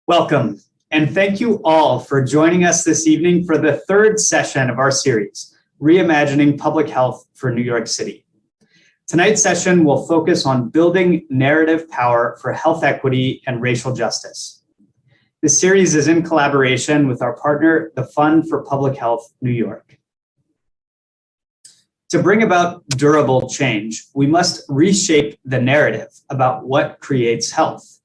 Welcome, and thank you all for joining us this evening for the third session of our series, Reimagining Public Health for New York City. Tonight's session will focus on building narrative power for health equity and racial justice. This series is in collaboration with our partner, the Fund for Public Health New York. To bring about durable change, we must reshape the narrative about what creates health.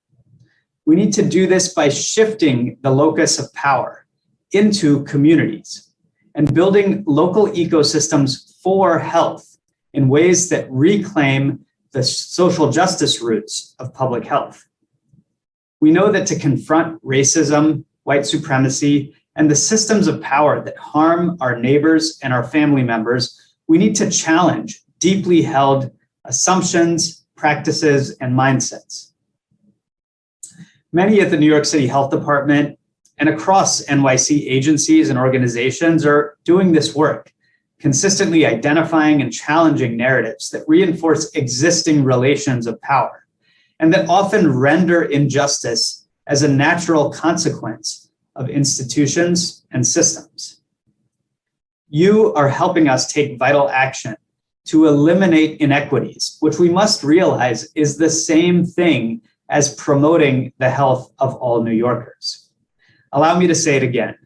We need to do this by shifting the locus of power into communities and building local ecosystems for health in ways that reclaim the social justice roots of public health. We know that to confront racism, white supremacy, and the systems of power that harm our neighbors and our family members, we need to challenge deeply held assumptions, practices, and mindsets. Many at the New York City Health Department and across NYC agencies and organizations are doing this work, consistently identifying and challenging narratives that reinforce existing relations of power and that often render injustice as a natural consequence of institutions and systems. You are helping us take vital action to eliminate inequities, which we must realize is the same thing as promoting the health of all New Yorkers. Allow me to say it again.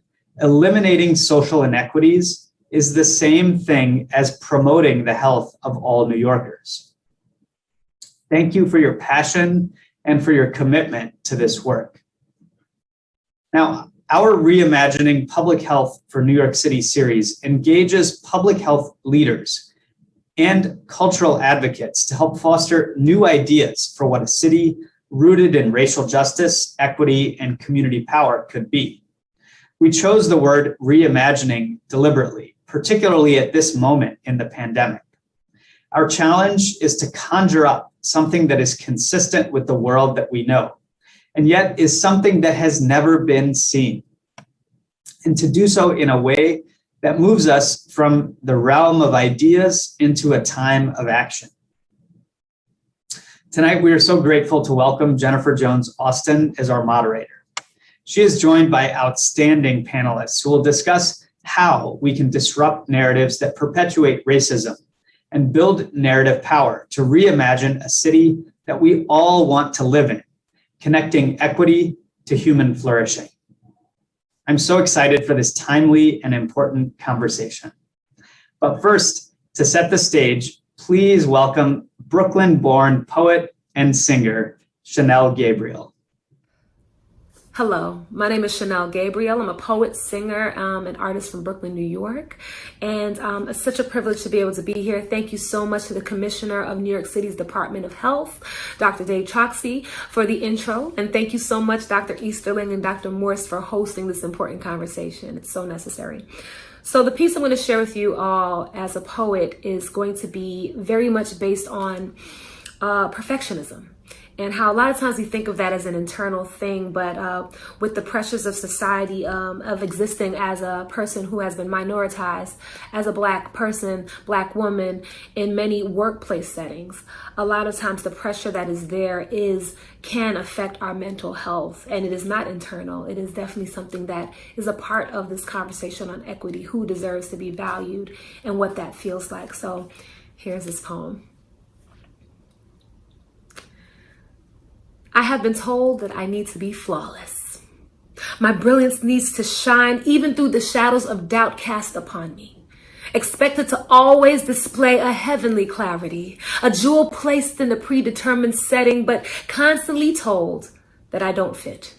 Eliminating social inequities is the same thing as promoting the health of all New Yorkers. Thank you for your passion and for your commitment to this work. Now, our Reimagining Public Health for New York City series engages public health leaders and cultural advocates to help foster new ideas for what a city rooted in racial justice, equity, and community power could be. We chose the word reimagining deliberately, particularly at this moment in the pandemic. Our challenge is to conjure up something that is consistent with the world that we know, and yet is something that has never been seen, and to do so in a way that moves us from the realm of ideas into a time of action. Tonight, we are so grateful to welcome Jennifer Jones-Austin as our moderator. She is joined by outstanding panelists who will discuss how we can disrupt narratives that perpetuate racism and build narrative power to reimagine a city that we all want to live in, connecting equity to human flourishing. I'm so excited for this timely and important conversation. But first, to set the stage, please welcome Brooklyn-born poet and singer, Chanel Gabriel. Hello, my name is Chanel Gabriel. I'm a poet, singer, and artist from Brooklyn, New York. And it's such a privilege to be able to be here. Thank you so much to the Commissioner of New York City's Department of Health, Dr. Dave Choksi, for the intro. And thank you so much, Dr. Easterling and Dr. Morse, for hosting this important conversation. It's so necessary. So the piece I'm going to share with you all as a poet is going to be very much based on perfectionism, and how a lot of times we think of that as an internal thing, but with the pressures of society, of existing as a person who has been minoritized, as a Black person, Black woman, in many workplace settings, a lot of times the pressure that is there can affect our mental health, and it is not internal. It is definitely something that is a part of this conversation on equity, who deserves to be valued, and what that feels like. So here's this poem. I have been told that I need to be flawless. My brilliance needs to shine even through the shadows of doubt cast upon me. Expected to always display a heavenly clarity, a jewel placed in a predetermined setting, but constantly told that I don't fit.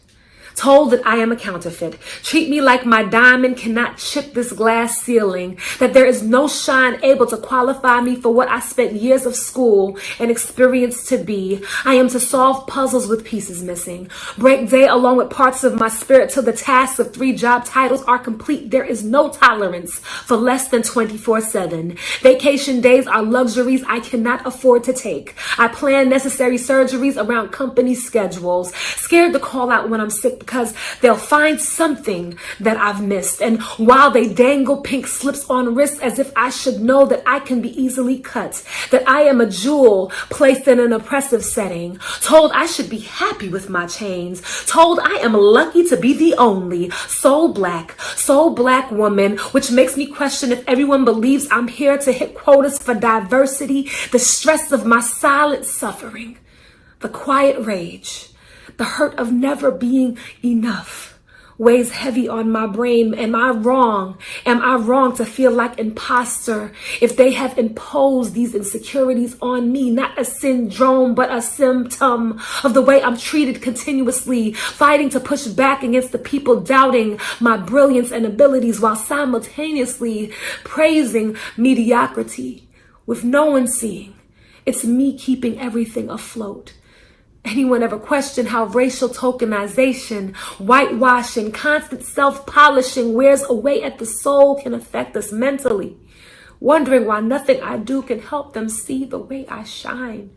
Told that I am a counterfeit. Treat me like my diamond cannot chip this glass ceiling, that there is no shine able to qualify me for what I spent years of school and experience to be. I am to solve puzzles with pieces missing, break day along with parts of my spirit till the tasks of 3 job titles are complete. There is no tolerance for less than 24/7. Vacation days are luxuries I cannot afford to take. I plan necessary surgeries around company schedules, scared to call out when I'm sick because they'll find something that I've missed. And while they dangle pink slips on wrists as if I should know that I can be easily cut, that I am a jewel placed in an oppressive setting, told I should be happy with my chains, told I am lucky to be the only soul black woman, which makes me question if everyone believes I'm here to hit quotas for diversity, the stress of my silent suffering, the quiet rage, the hurt of never being enough weighs heavy on my brain. Am I wrong? Am I wrong to feel like imposter if they have imposed these insecurities on me? Not a syndrome, but a symptom of the way I'm treated continuously, fighting to push back against the people doubting my brilliance and abilities while simultaneously praising mediocrity with no one seeing. It's me keeping everything afloat. Anyone ever question how racial tokenization, whitewashing, constant self-polishing wears away at the soul can affect us mentally? Wondering why nothing I do can help them see the way I shine.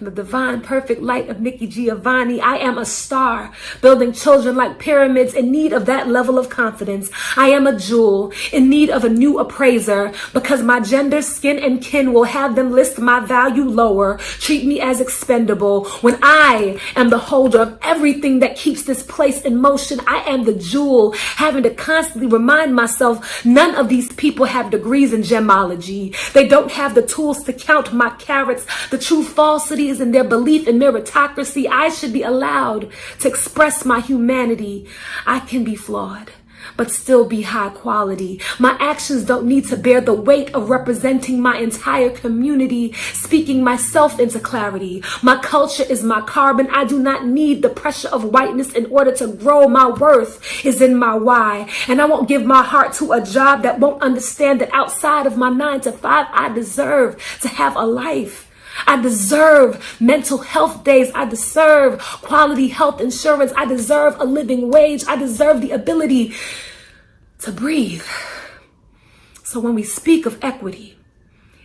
The divine perfect light of Nikki Giovanni. I am a star, building children like pyramids in need of that level of confidence. I am a jewel in need of a new appraiser because my gender, skin, and kin will have them list my value lower, treat me as expendable when I am the holder of everything that keeps this place in motion. I am the jewel, having to constantly remind myself none of these people have degrees in gemology. They don't have the tools to count my carats. The true falsity is in their belief in meritocracy. I should be allowed to express my humanity. I can be flawed, but still be high quality. My actions don't need to bear the weight of representing my entire community, speaking myself into clarity. My culture is my carbon. I do not need the pressure of whiteness in order to grow. My worth is in my why. And I won't give my heart to a job that won't understand that outside of my 9 to 5, I deserve to have a life. I deserve mental health days. I deserve quality health insurance. I deserve a living wage. I deserve the ability to breathe. So when we speak of equity,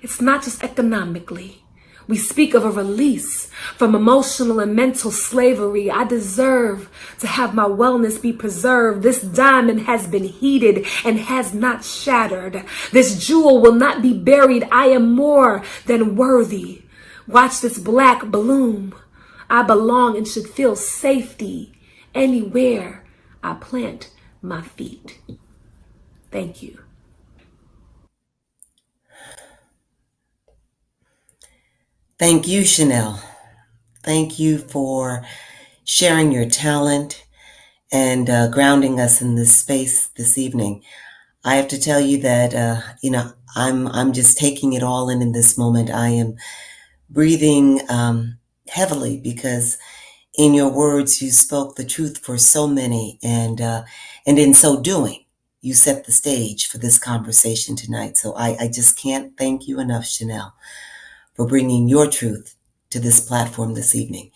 it's not just economically. We speak of a release from emotional and mental slavery. I deserve to have my wellness be preserved. This diamond has been heated and has not shattered. This jewel will not be buried. I am more than worthy. Watch this black bloom. I belong and should feel safety anywhere I plant my feet. Thank you. Thank you, Chanel. Thank you for sharing your talent and grounding us in this space this evening. I have to tell you that, I'm just taking it all in this moment. I am breathing heavily because in your words, you spoke the truth for so many. And in so doing, you set the stage for this conversation tonight. So I just can't thank you enough, Chanel, for bringing your truth to this platform this evening.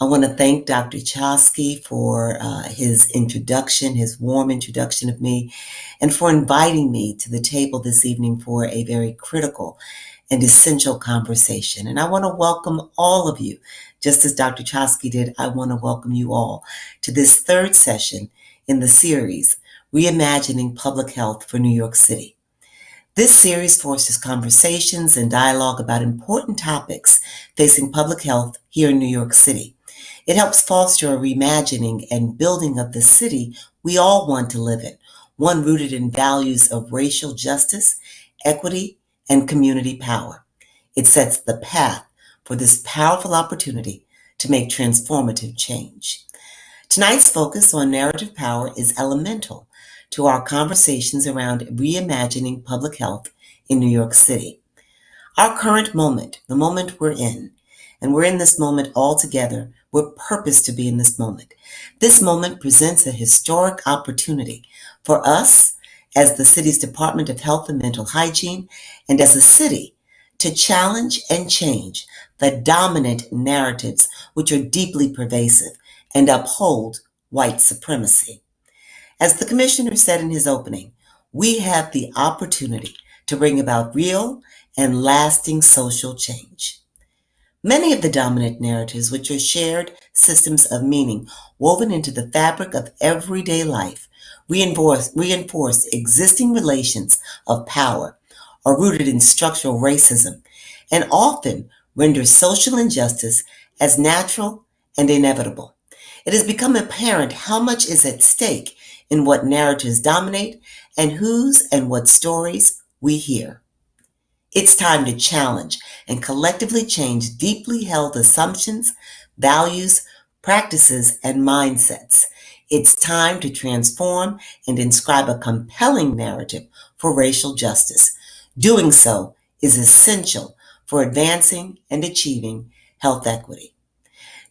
I want to thank Dr. Chosky for his introduction, his warm introduction of me, and for inviting me to the table this evening for a very critical and essential conversation. And I want to welcome all of you, just as Dr. Chosky did. I want to welcome you all to this third session in the series, Reimagining Public Health for New York City. This series forces conversations and dialogue about important topics facing public health here in New York City. It helps foster a reimagining and building of the city we all want to live in, one rooted in values of racial justice, equity, and community power. It sets the path for this powerful opportunity to make transformative change. Tonight's focus on narrative power is elemental to our conversations around reimagining public health in New York City. Our current moment, the moment we're in, and we're in this moment all together, we're purposed to be in this moment. This moment presents a historic opportunity for us as the city's Department of Health and Mental Hygiene, and as a city to challenge and change the dominant narratives which are deeply pervasive and uphold white supremacy. As the commissioner said in his opening, we have the opportunity to bring about real and lasting social change. Many of the dominant narratives, which are shared systems of meaning woven into the fabric of everyday life, reinforce existing relations of power, are rooted in structural racism, and often render social injustice as natural and inevitable. It has become apparent how much is at stake in what narratives dominate and whose and what stories we hear. It's time to challenge and collectively change deeply held assumptions, values, practices, and mindsets. It's time to transform and inscribe a compelling narrative for racial justice. Doing so is essential for advancing and achieving health equity.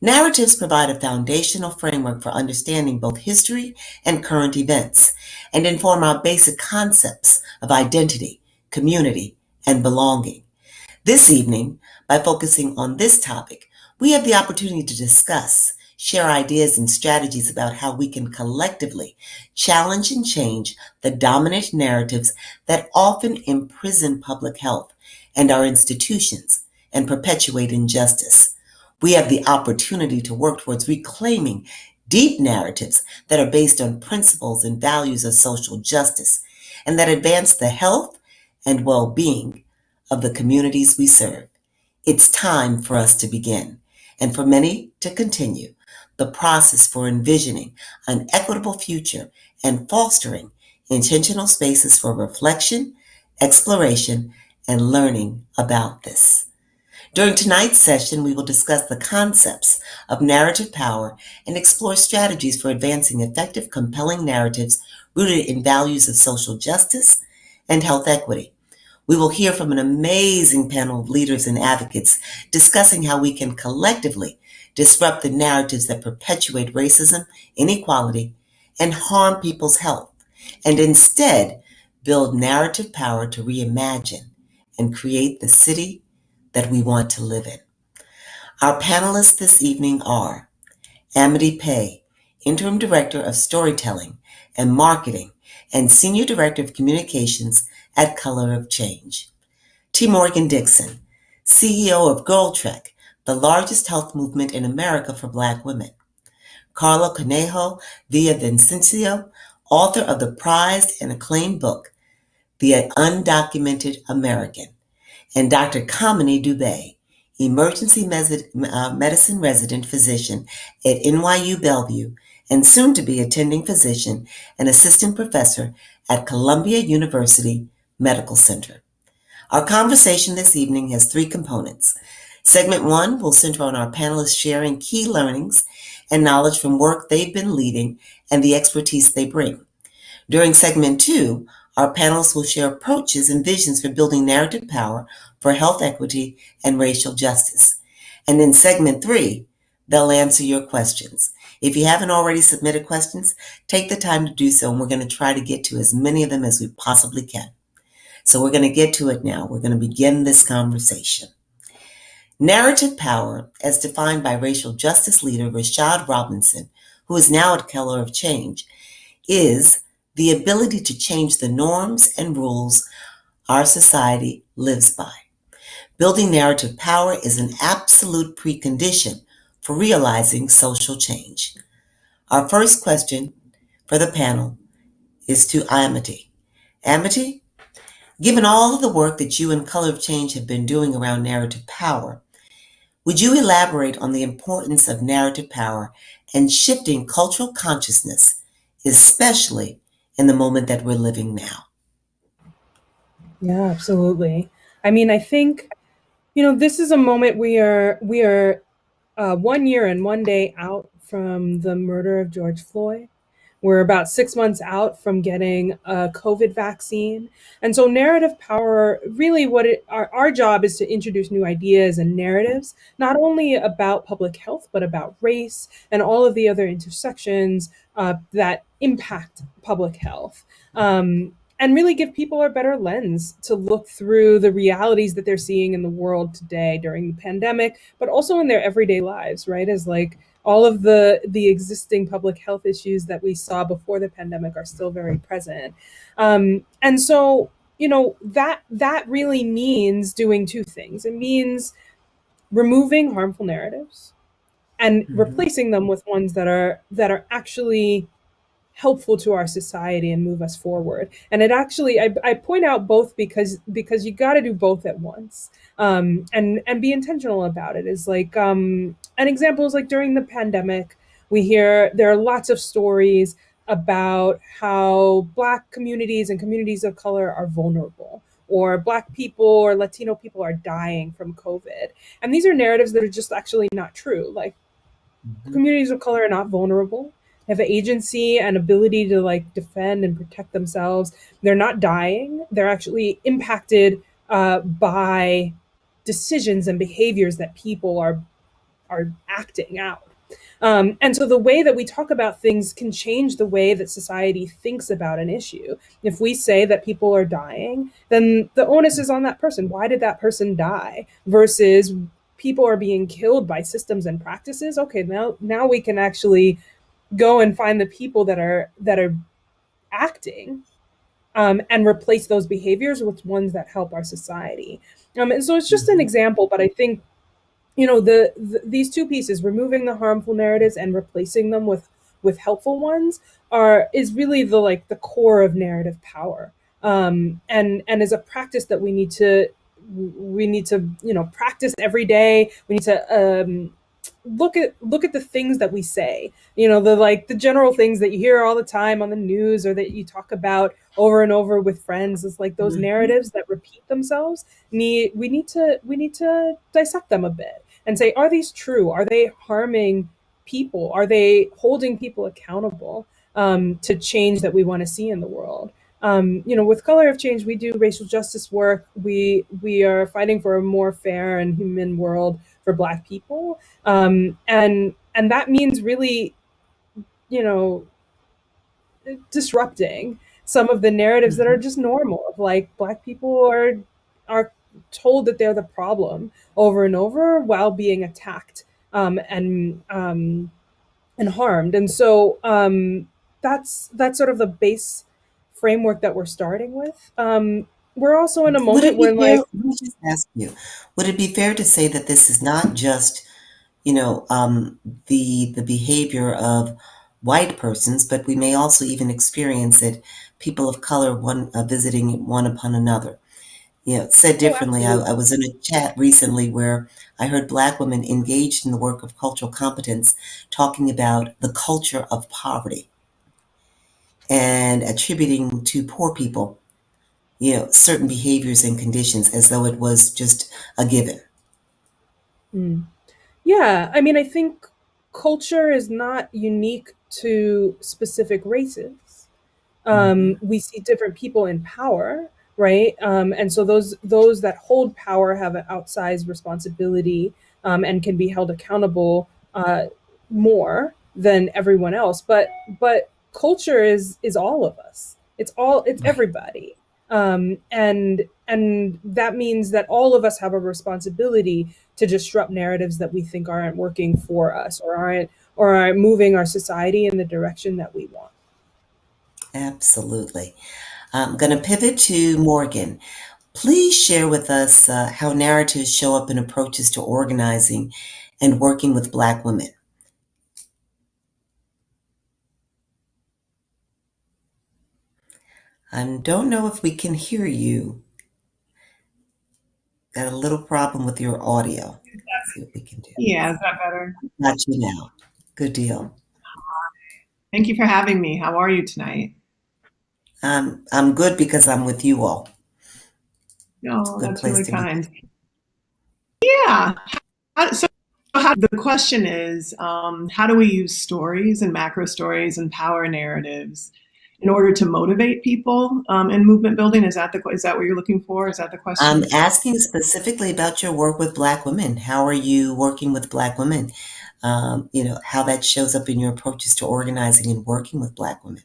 Narratives provide a foundational framework for understanding both history and current events and inform our basic concepts of identity, community, and belonging. This evening, by focusing on this topic, we have the opportunity to discuss, share ideas and strategies about how we can collectively challenge and change the dominant narratives that often imprison public health and our institutions and perpetuate injustice. We have the opportunity to work towards reclaiming deep narratives that are based on principles and values of social justice and that advance the health and well-being of the communities we serve. It's time for us to begin, and for many to continue, the process for envisioning an equitable future and fostering intentional spaces for reflection, exploration, and learning about this. During tonight's session, we will discuss the concepts of narrative power and explore strategies for advancing effective, compelling narratives rooted in values of social justice and health equity. We will hear from an amazing panel of leaders and advocates discussing how we can collectively disrupt the narratives that perpetuate racism, inequality, and harm people's health, and instead build narrative power to reimagine and create the city that we want to live in. Our panelists this evening are Amity Pei, Interim Director of Storytelling and Marketing and Senior Director of Communications at Color of Change. T. Morgan Dixon, CEO of Girl Trek, the largest health movement in America for Black women. Carla Conejo Villavicencio, author of the prized and acclaimed book, The Undocumented American. And Dr. Kamini Dubé, emergency medicine resident physician at NYU Bellevue and soon to be attending physician and assistant professor at Columbia University Medical Center. Our conversation this evening has three components. Segment 1 will center on our panelists sharing key learnings and knowledge from work they've been leading and the expertise they bring. During segment 2, our panelists will share approaches and visions for building narrative power for health equity and racial justice. And in segment 3, they'll answer your questions. If you haven't already submitted questions, take the time to do so, and we're going to try to get to as many of them as we possibly can. So we're going to get to it now. We're going to begin this conversation. Narrative power, as defined by racial justice leader Rashad Robinson, who is now at Color of Change, is the ability to change the norms and rules our society lives by. Building narrative power is an absolute precondition for realizing social change. Our first question for the panel is to Amity. Amity, given all of the work that you and Color of Change have been doing around narrative power, would you elaborate on the importance of narrative power and shifting cultural consciousness, especially in the moment that we're living now? Yeah, absolutely. I mean, I think, this is a moment we are 1 year and 1 day out from the murder of George Floyd. We're about 6 months out from getting a COVID vaccine. And so narrative power, really our job is to introduce new ideas and narratives, not only about public health, but about race and all of the other intersections that impact public health. And really give people a better lens to look through the realities that they're seeing in the world today during the pandemic, but also in their everyday lives, right? As like all of the existing public health issues that we saw before the pandemic are still very present. And so, that really means doing two things. It means removing harmful narratives and replacing them with ones that are actually helpful to our society and move us forward. And it actually, I point out both because you got to do both at once, and be intentional about it. Is like an example is like during the pandemic, there are lots of stories about how Black communities and communities of color are vulnerable, or Black people or Latino people are dying from COVID. And these are narratives that are just actually not true. Like, communities of color are not vulnerable, have agency and ability to like defend and protect themselves. They're not dying. They're actually impacted by decisions and behaviors that people are acting out. And so the way that we talk about things can change the way that society thinks about an issue. If we say that people are dying, then the onus is on that person. Why did that person die? Versus people are being killed by systems and practices. Okay, now we can actually go and find the people that are acting, and replace those behaviors with ones that help our society. And so it's just an example, but I think these two pieces, removing the harmful narratives and replacing them with helpful ones, is really the core of narrative power, and is a practice that we need to practice every day. We need to look at the things that we say, the general things that you hear all the time on the news, or that you talk about over and over with friends. Is like those narratives that repeat themselves. We need to dissect them a bit and say, are these true? Are they harming people? Are they holding people accountable to change that we want to see in the world? With Color of Change, we do racial justice work. We are fighting for a more fair and human world for Black people, and that means really, disrupting some of the narratives that are just normal, of like Black people are told that they're the problem over and over while being attacked and harmed. And so that's sort of the base framework that we're starting with. We're also in a moment when, like, let me just ask you, would it be fair to say that this is not just, the behavior of white persons, but we may also even experience it, people of color visiting one upon another? Said differently, I was in a chat recently where I heard Black women engaged in the work of cultural competence talking about the culture of poverty and attributing to poor people, certain behaviors and conditions as though it was just a given. Yeah, I mean, I think culture is not unique to specific races. We see different people in power, right? And so those that hold power have an outsized responsibility, and can be held accountable more than everyone else. But culture is all of us. It's everybody, and that means that all of us have a responsibility to disrupt narratives that we think aren't working for us, or aren't moving our society in the direction that we want. Absolutely. I'm going to pivot to Morgan. Please share with us how narratives show up in approaches to organizing and working with Black women. I don't know if we can hear you. Got a little problem with your audio. Let's see what we can do. Yeah, is that better? Got you now. Good deal. Thank you for having me. How are you tonight? I'm good because I'm with you all. Oh, that's really kind. Yeah. The question is, how do we use stories and macro stories and power narratives in order to motivate people in movement building? Is that what you're looking for? Is that the question? I'm asking specifically about your work with Black women. How are you working with Black women? How that shows up in your approaches to organizing and working with Black women.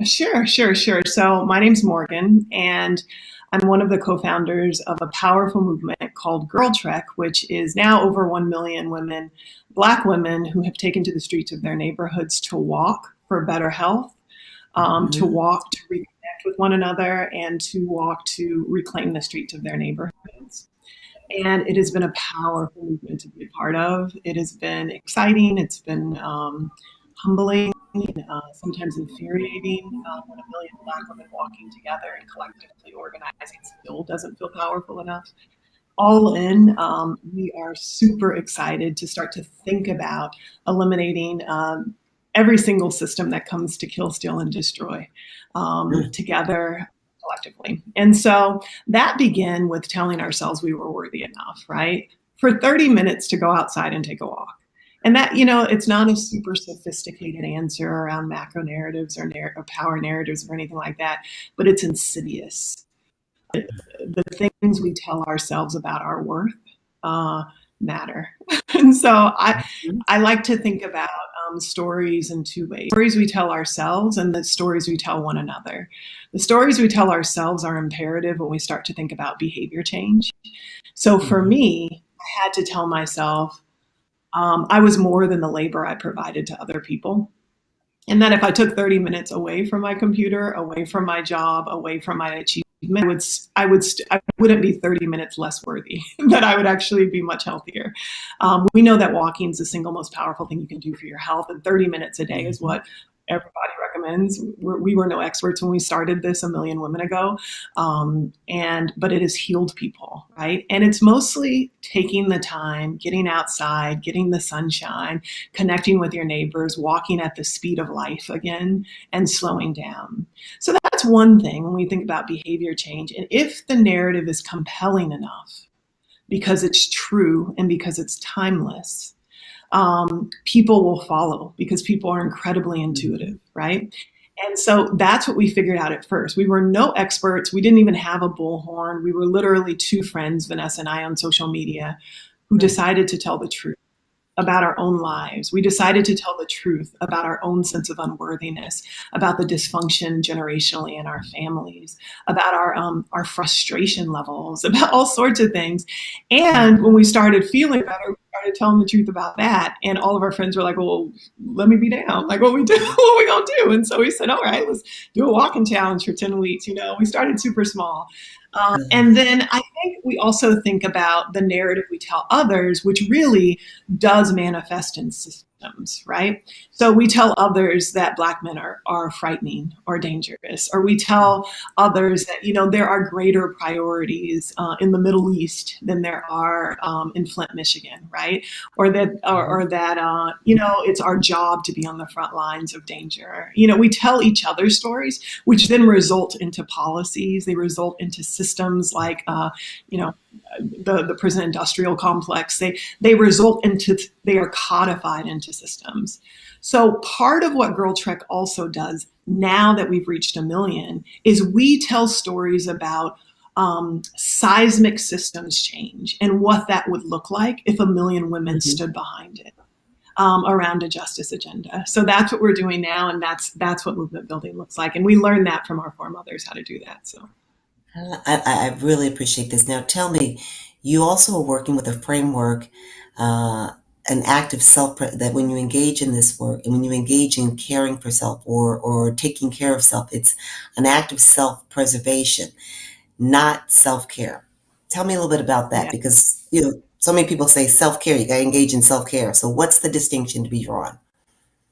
Sure. So my name's Morgan, and I'm one of the co-founders of a powerful movement called Girl Trek, which is now over 1 million women, Black women, who have taken to the streets of their neighborhoods to walk for better health, to walk to reconnect with one another, and to walk to reclaim the streets of their neighborhoods. And it has been a powerful movement to be a part of. It has been exciting. It's been humbling, sometimes infuriating. When a million Black women walking together and collectively organizing still doesn't feel powerful enough. All in, we are super excited to start to think about eliminating every single system that comes to kill, steal, and destroy together collectively. And so that began with telling ourselves we were worthy enough, right? For 30 minutes to go outside and take a walk. And that, it's not a super sophisticated answer around macro narratives or power narratives or anything like that, but it's insidious. The things we tell ourselves about our worth matter. And so I like to think about stories in two ways. Stories we tell ourselves and the stories we tell one another. The stories we tell ourselves are imperative when we start to think about behavior change. So for me, I had to tell myself I was more than the labor I provided to other people. And that if I took 30 minutes away from my computer, away from my job, away from my achievement, I wouldn't be 30 minutes less worthy, that I would actually be much healthier. We know that walking is the single most powerful thing you can do for your health, and 30 minutes a day is what everybody recommends. We were no experts when we started this a million women ago, but it has healed people, right? And it's mostly taking the time, getting outside, getting the sunshine, connecting with your neighbors, walking at the speed of life again, and slowing down. So that's one thing when we think about behavior change. And if the narrative is compelling enough, because it's true and because it's timeless, people will follow because people are incredibly intuitive, right? And so that's what we figured out at first. We were no experts. We didn't even have a bullhorn. We were literally two friends, Vanessa and I, on social media, who decided to tell the truth about our own lives. We decided to tell the truth about our own sense of unworthiness, about the dysfunction generationally in our families, about our frustration levels, about all sorts of things. And when we started feeling better, we started telling the truth about that. And all of our friends were like, well, let me be down. Like, what we do? What are we going to do? And so we said, all right, let's do a walking challenge for 10 weeks. We started super small. And then I think we also think about the narrative we tell others, which really does manifest in systems, right? So we tell others that Black men are frightening or dangerous, or we tell others that, there are greater priorities in the Middle East than there are in Flint, Michigan, right? Or that it's our job to be on the front lines of danger. We tell each other stories, which then result into policies. They result into systems like, the prison industrial complex. They are codified into systems. So part of what Girl Trek also does now that we've reached 1 million is we tell stories about seismic systems change and what that would look like if 1 million women stood behind it around a justice agenda. So that's what we're doing now, and that's what movement building looks like. And we learned that from our foremothers, how to do that. So I really appreciate this. Now tell me, you also are working with a framework, an act of that when you engage in this work and when you engage in caring for self or taking care of self, it's an act of self-preservation, not self-care. Tell me a little bit about that, because so many people say self-care, you got to engage in self-care. So what's the distinction to be drawn?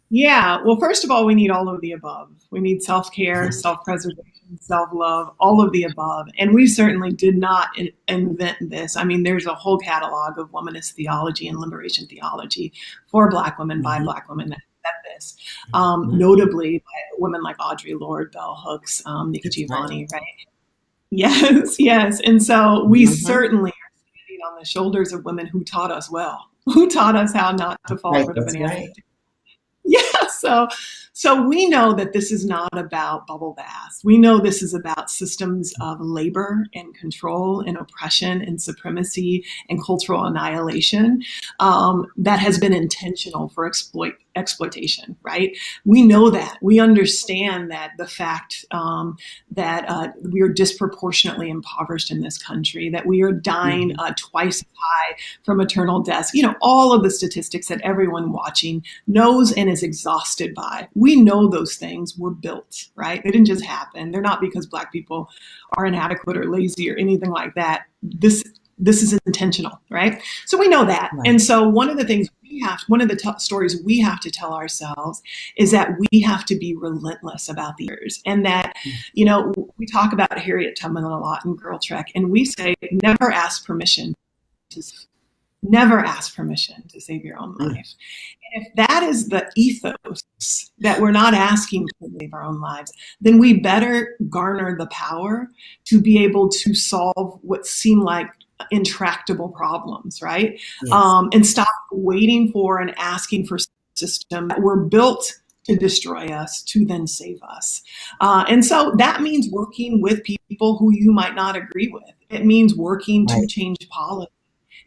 Yeah, well, first of all, we need all of the above. We need self-care, self-preservation, self-love, all of the above. And we certainly did not invent this. I mean, there's a whole catalog of womanist theology and liberation theology for Black women, by Black women that said this, notably by women like Audre Lorde, Bell Hooks, Nikki Giovanni, right? Yes. And so we certainly are standing on the shoulders of women who taught us well, who taught us how not to fall for the banana. Yeah, so we know that this is not about bubble baths. We know this is about systems of labor and control and oppression and supremacy and cultural annihilation that has been intentional for exploitation, right? We know that. We understand that the fact that we are disproportionately impoverished in this country, that we are dying twice as high from maternal deaths, all of the statistics that everyone watching knows and is exhausted by. We know those things were built, right? They didn't just happen. They're not because Black people are inadequate or lazy or anything like that. this is intentional, right? So we know that. Right. And so one of the things one of the stories we have to tell ourselves is that we have to be relentless about the years. And that, we talk about Harriet Tubman a lot in Girl Trek, and we say, never ask permission to save your own life. And if that is the ethos, that we're not asking to save our own lives, then we better garner the power to be able to solve what seem like intractable problems, right? Yes. And stop waiting for and asking for systems that were built to destroy us to then save us. And so that means working with people who you might not agree with. It means working to change policy.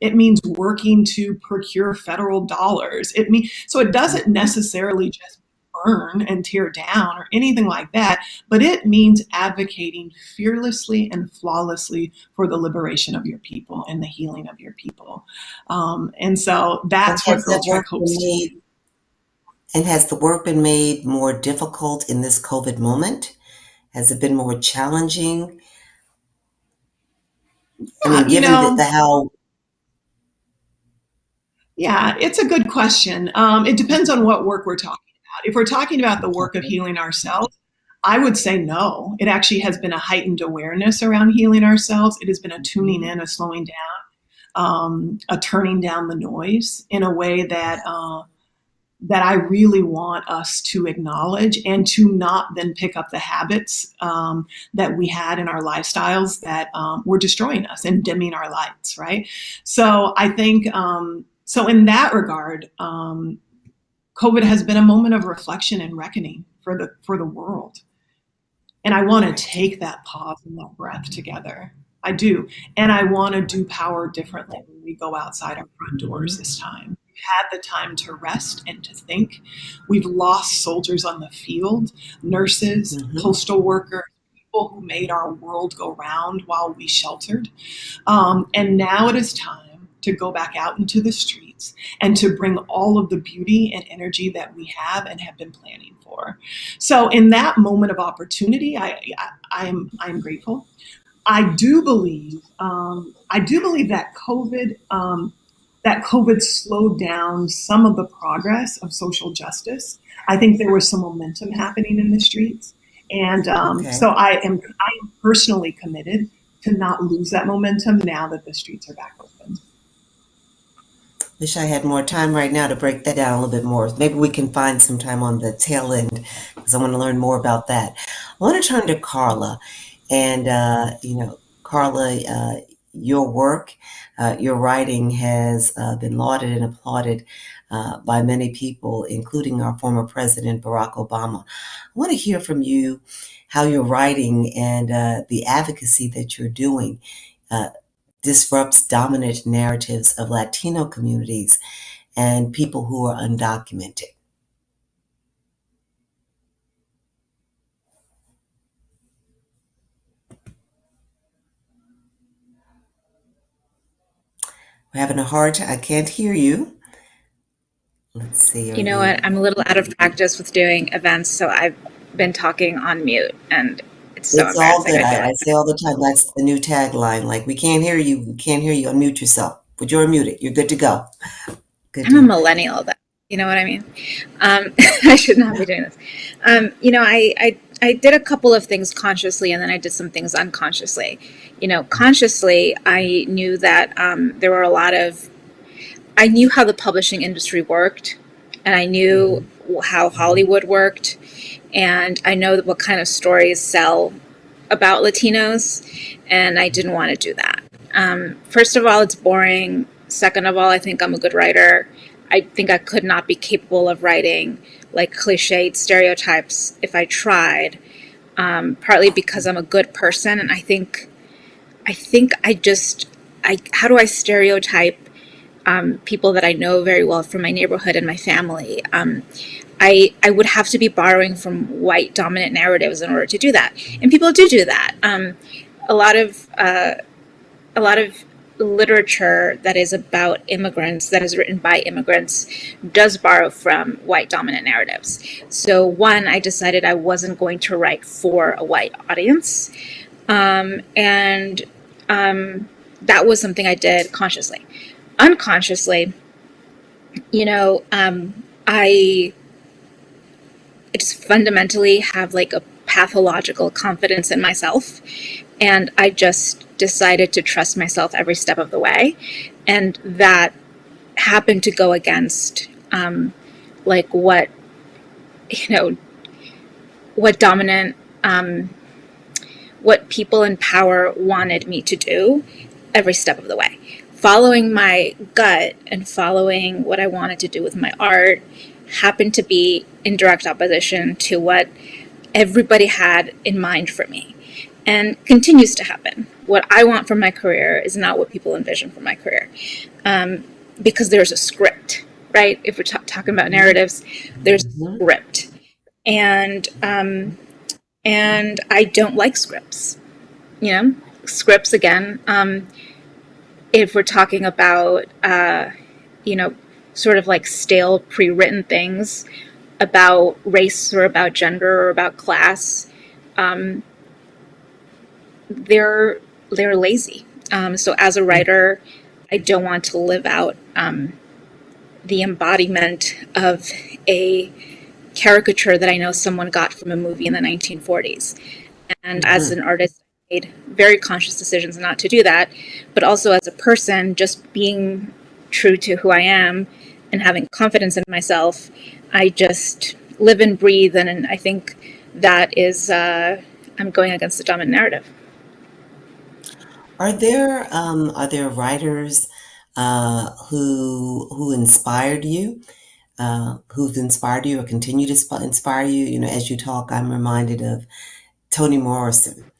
It means working to procure federal dollars. So it doesn't necessarily just burn and tear down or anything like that, but it means advocating fearlessly and flawlessly for the liberation of your people and the healing of your people. And so that's what Girl Trek hopes to do. And has the work been made more difficult in this COVID moment? Has it been more challenging? Given how... Yeah, it's a good question. It depends on what work we're talking about. If we're talking about the work of healing ourselves, I would say no. It actually has been a heightened awareness around healing ourselves. It has been a tuning in, a slowing down, a turning down the noise in a way that I really want us to acknowledge, and to not then pick up the habits that we had in our lifestyles that were destroying us and dimming our lights, right? So I think, so in that regard, COVID has been a moment of reflection and reckoning for the world. And I want to take that pause and that breath together. I do. And I want to do power differently when we go outside our front doors this time. We've had the time to rest and to think. We've lost soldiers on the field, nurses, postal workers, people who made our world go round while we sheltered. And now it is time to go back out into the streets and to bring all of the beauty and energy that we have and have been planning for. So in that moment of opportunity, I'm grateful. I do believe that COVID slowed down some of the progress of social justice. I think there was some momentum happening in the streets, and so I am personally committed to not lose that momentum now that the streets are back open. Wish I had more time right now to break that down a little bit more. Maybe we can find some time on the tail end, because I want to learn more about that. I want to turn to Carla. And, Carla, your work, your writing has been lauded and applauded by many people, including our former President, Barack Obama. I want to hear from you how your writing and the advocacy that you're doing disrupts dominant narratives of Latino communities and people who are undocumented. We're having a hard time. I can't hear you. Let's see. You know what? I'm a little out of practice with doing events, so I've been talking on mute, and it's so embarrassing. All good. I say all the time, that's the new tagline. Like, we can't hear you. We can't hear you. Unmute yourself. But you're muted. You're good to go. I'm a millennial, though. You know what I mean? I should not be doing this. I did a couple of things consciously, and then I did some things unconsciously. Consciously, I knew that there were I knew how the publishing industry worked, and I knew how Hollywood worked, and I know what kind of stories sell about Latinos, and I didn't want to do that. First of all, it's boring. Second of all, I think I'm a good writer. I think I could not be capable of writing like cliched stereotypes if I tried, partly because I'm a good person, and I think how do I stereotype people that I know very well from my neighborhood and my family? I would have to be borrowing from white dominant narratives in order to do that, and people do that. A lot of literature that is about immigrants, that is written by immigrants, does borrow from white dominant narratives. So one, I decided I wasn't going to write for a white audience, and that was something I did consciously. Unconsciously, I just fundamentally have like a pathological confidence in myself, and I just decided to trust myself every step of the way, and that happened to go against like what dominant what people in power wanted me to do every step of the way. Following my gut and following what I wanted to do with my art happened to be in direct opposition to what everybody had in mind for me, and continues to happen. What I want for my career is not what people envision for my career, because there's a script, right? If we're talking about narratives, there's a script, and I don't like scripts. Scripts again. If we're talking about sort of like stale pre-written things about race or about gender or about class, they're lazy. So as a writer, I don't want to live out the embodiment of a caricature that I know someone got from a movie in the 1940s. And as an artist, I made very conscious decisions not to do that, but also as a person, just being true to who I am and having confidence in myself, I just live and breathe, and I think that is, I'm going against the dominant narrative. Are there writers who inspired you, who've inspired you or continue to inspire you? As you talk, I'm reminded of Toni Morrison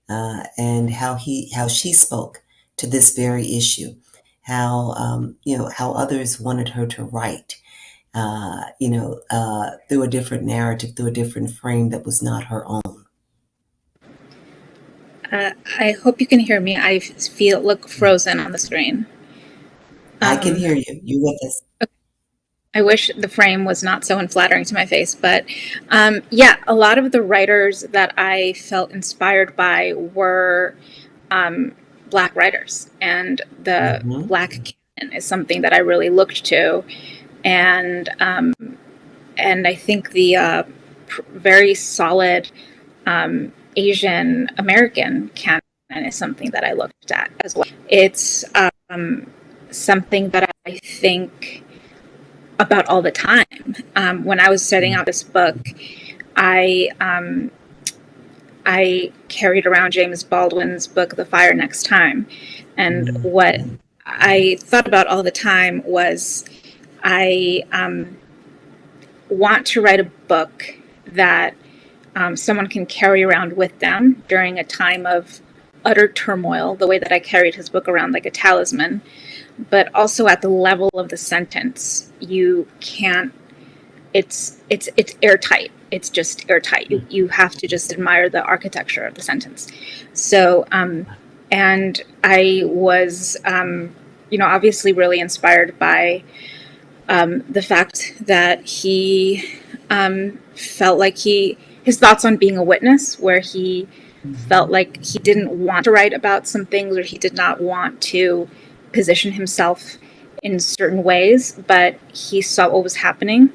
and how she spoke to this very issue, how how others wanted her to write, through a different narrative, through a different frame that was not her own. I hope you can hear me. I look frozen on the screen. I can hear you. You with us? Okay. I wish the frame was not so unflattering to my face, but yeah, a lot of the writers that I felt inspired by were Black writers, and the Black canon is something that I really looked to, and I think the very solid Asian American canon is something that I looked at as well. It's something that I think about all the time. When I was setting out this book, I carried around James Baldwin's book, The Fire Next Time. And what I thought about all the time was I want to write a book that someone can carry around with them during a time of utter turmoil, the way that I carried his book around like a talisman, but also at the level of the sentence. You can't, it's airtight. It's just airtight. You have to just admire the architecture of the sentence. So, and I was, obviously really inspired by the fact that he felt like his thoughts on being a witness, where he felt like he didn't want to write about some things, or he did not want to position himself in certain ways, but he saw what was happening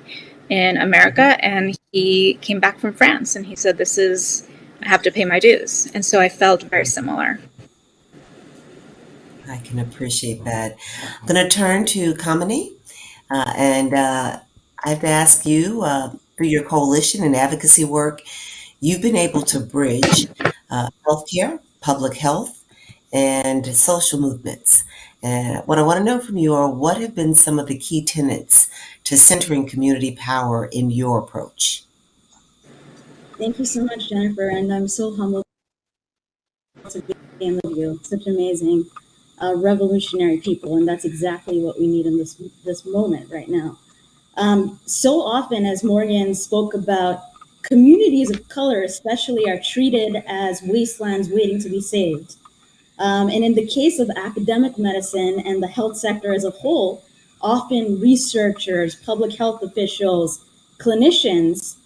in America, and he came back from France and he said, I have to pay my dues. And so I felt very similar. I can appreciate that. I'm going to turn to Kamini, and I have to ask you, through your coalition and advocacy work, you've been able to bridge healthcare, public health, and social movements. And what I want to know from you are, what have been some of the key tenets to centering community power in your approach? Thank you so much, Jennifer, and I'm so humbled to be with you. Such amazing, revolutionary people, and that's exactly what we need in this moment right now. So often, as Morgan spoke about, communities of color especially are treated as wastelands waiting to be saved. And in the case of academic medicine and the health sector as a whole, often researchers, public health officials, clinicians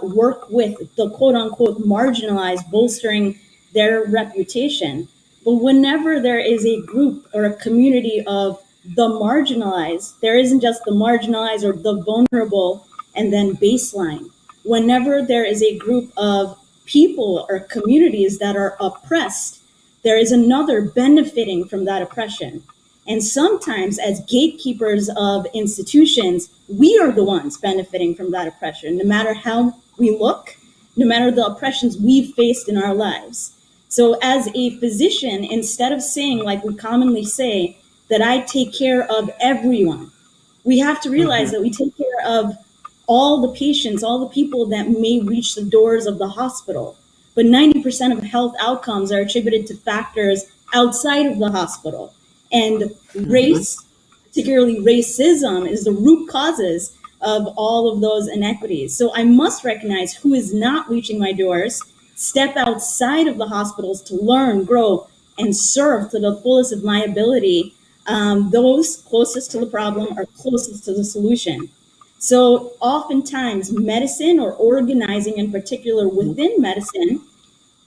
work with the quote unquote marginalized, bolstering their reputation. But whenever there is a group or a community of the marginalized, there isn't just the marginalized or the vulnerable and then baseline. Whenever there is a group of people or communities that are oppressed, there is another benefiting from that oppression. And sometimes, as gatekeepers of institutions, we are the ones benefiting from that oppression, no matter how we look, no matter the oppressions we've faced in our lives. So, as a physician, instead of saying, like we commonly say, that I take care of everyone, we have to realize that we take care of all the patients, all the people that may reach the doors of the hospital. But 90% of health outcomes are attributed to factors outside of the hospital. And race, particularly racism, is the root causes of all of those inequities. So I must recognize who is not reaching my doors, step outside of the hospitals to learn, grow, and serve to the fullest of my ability. Those closest to the problem are closest to the solution. So oftentimes medicine, or organizing in particular within medicine,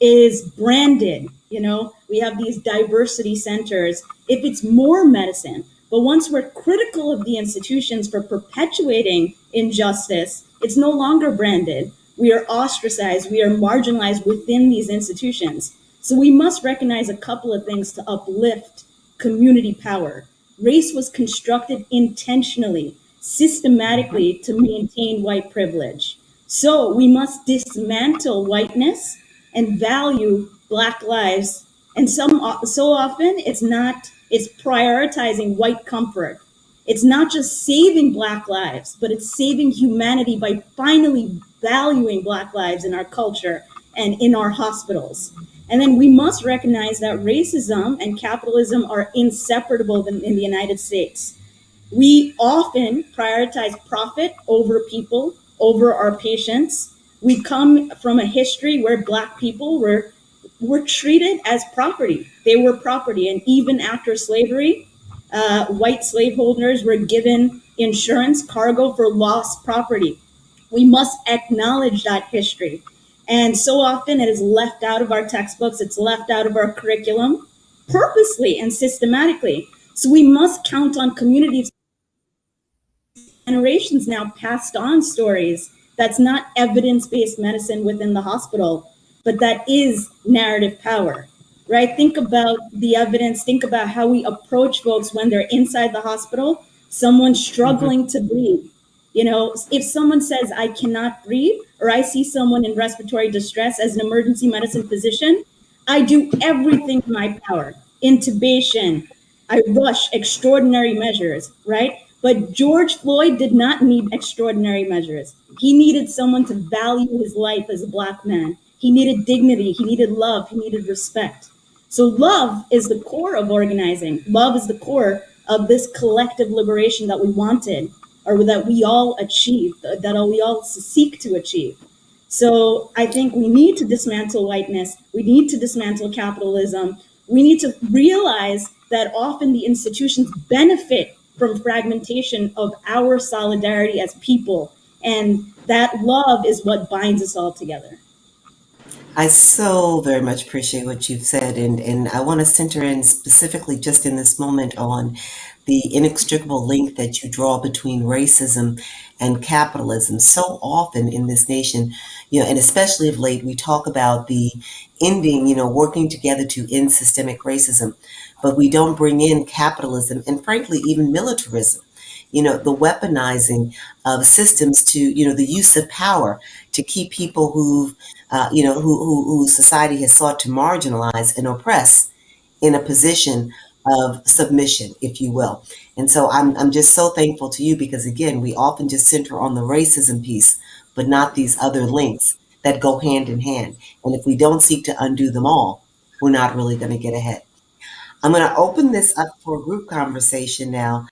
is branded. We have these diversity centers. If it's more medicine, but once we're critical of the institutions for perpetuating injustice, it's no longer branded. We are ostracized, we are marginalized within these institutions. So we must recognize a couple of things to uplift community power. Race was constructed intentionally, systematically, to maintain white privilege. So we must dismantle whiteness and value Black lives. And so often it's prioritizing white comfort. It's not just saving Black lives, but it's saving humanity by finally valuing Black lives in our culture and in our hospitals. And then we must recognize that racism and capitalism are inseparable in the United States. We often prioritize profit over people, over our patients. We come from a history where Black people were treated as property. They were property. And even after slavery, white slaveholders were given insurance, cargo for lost property. We must acknowledge that history. And so often it is left out of our textbooks, it's left out of our curriculum, purposely and systematically. So we must count on communities, generations now passed on stories. That's not evidence-based medicine within the hospital, but that is narrative power, right? Think about the evidence, think about how we approach folks when they're inside the hospital, someone struggling to breathe. If someone says, I cannot breathe, or I see someone in respiratory distress as an emergency medicine physician, I do everything in my power. Intubation, I rush extraordinary measures, right? But George Floyd did not need extraordinary measures. He needed someone to value his life as a Black man. He needed dignity, he needed love, he needed respect. So love is the core of organizing. Love is the core of this collective liberation that we wanted, or that we all achieved, that we all seek to achieve. So I think we need to dismantle whiteness. We need to dismantle capitalism. We need to realize that often the institutions benefit from fragmentation of our solidarity as people. And that love is what binds us all together. I so very much appreciate what you've said, and I want to center in specifically just in this moment on the inextricable link that you draw between racism and capitalism. So often in this nation, and especially of late, we talk about the ending, working together to end systemic racism, but we don't bring in capitalism and frankly, even militarism. The weaponizing of systems to, the use of power to keep people who society has sought to marginalize and oppress in a position of submission, if you will. And so I'm just so thankful to you because, again, we often just center on the racism piece, but not these other links that go hand in hand. And if we don't seek to undo them all, we're not really going to get ahead. I'm going to open this up for a group conversation now,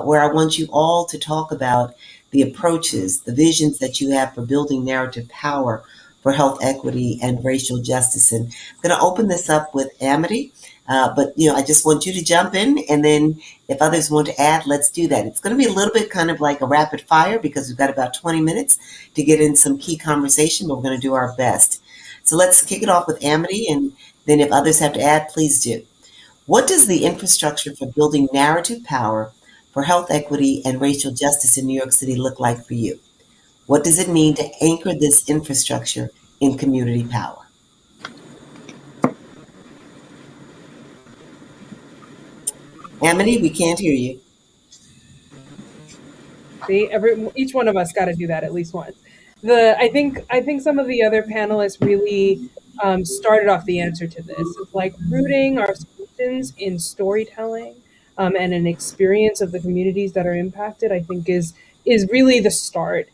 where I want you all to talk about the approaches, the visions that you have for building narrative power for health equity and racial justice. And I'm going to open this up with Amity, but I just want you to jump in, and then if others want to add, let's do that. It's going to be a little bit kind of like a rapid fire because we've got about 20 minutes to get in some key conversation, but we're going to do our best. So let's kick it off with Amity, and then if others have to add, please do. What does the infrastructure for building narrative power for health equity and racial justice in New York City look like for you? What does it mean to anchor this infrastructure in community power? Amity, we can't hear you. See, each one of us got to do that at least once. I think some of the other panelists really started off the answer to this. It's like rooting our solutions in storytelling and an experience of the communities that are impacted. I think is really the start.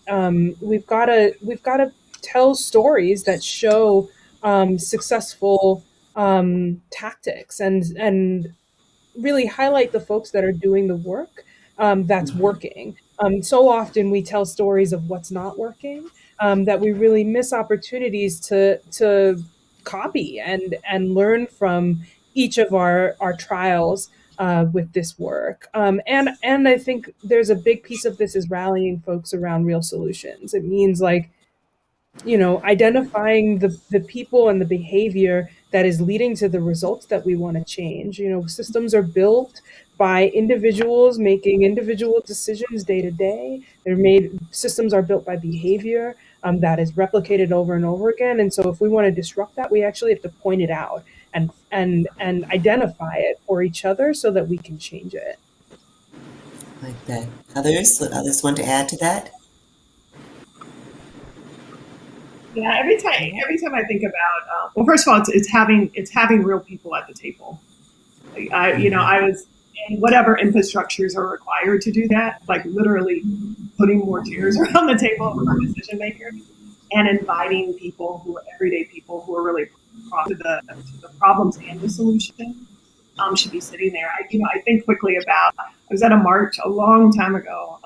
We've got to tell stories that show successful tactics and really highlight the folks that are doing the work that's working. So often we tell stories of what's not working, that we really miss opportunities to copy and learn from each of our trials with this work. And I think there's a big piece of this is rallying folks around real solutions. It means like, identifying the people and the behavior that is leading to the results that we want to change. Systems are built by individuals making individual decisions day to day. Systems are built by behavior that is replicated over and over again. And so if we want to disrupt that, we actually have to point it out and identify it for each other so that we can change it. Like that. Others want to add to that? Yeah, every time I think about, well, first of all, it's having real people at the table. I was in whatever infrastructures are required to do that, like literally putting more chairs around the table for decision makers and inviting people who are everyday people who are really to the problems and the solution should be sitting there. I think quickly about, I was at a march a long time ago,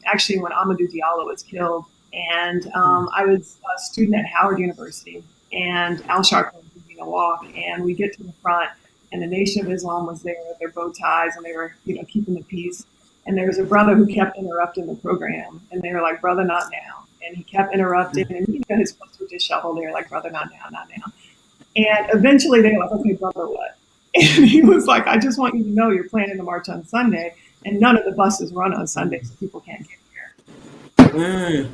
actually when Amadou Diallo was killed. And I was a student at Howard University, and Al Sharpton was leading a walk, and we get to the front, and the Nation of Islam was there with their bow ties, and they were, keeping the peace. And there was a brother who kept interrupting the program, and they were like, "Brother, not now." And he kept interrupting, and his clothes were disheveled. They were like, "Brother, not now, not now." And eventually they were like, "Okay, brother, what?" And he was like, "I just want you to know you're planning to march on Sunday, and none of the buses run on Sunday, so people can't get here."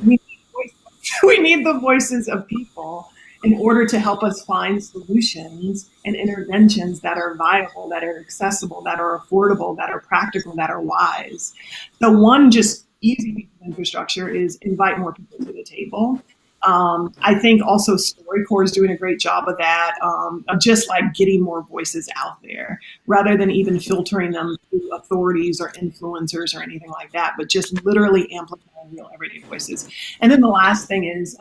We need the voices of people in order to help us find solutions and interventions that are viable, that are accessible, that are affordable, that are practical, that are wise. So one just easy piece of infrastructure is invite more people to the table. I think also StoryCorps is doing a great job of that, of just like getting more voices out there rather than even filtering them through authorities or influencers or anything like that, but just literally amplifying real everyday voices. And then the last thing is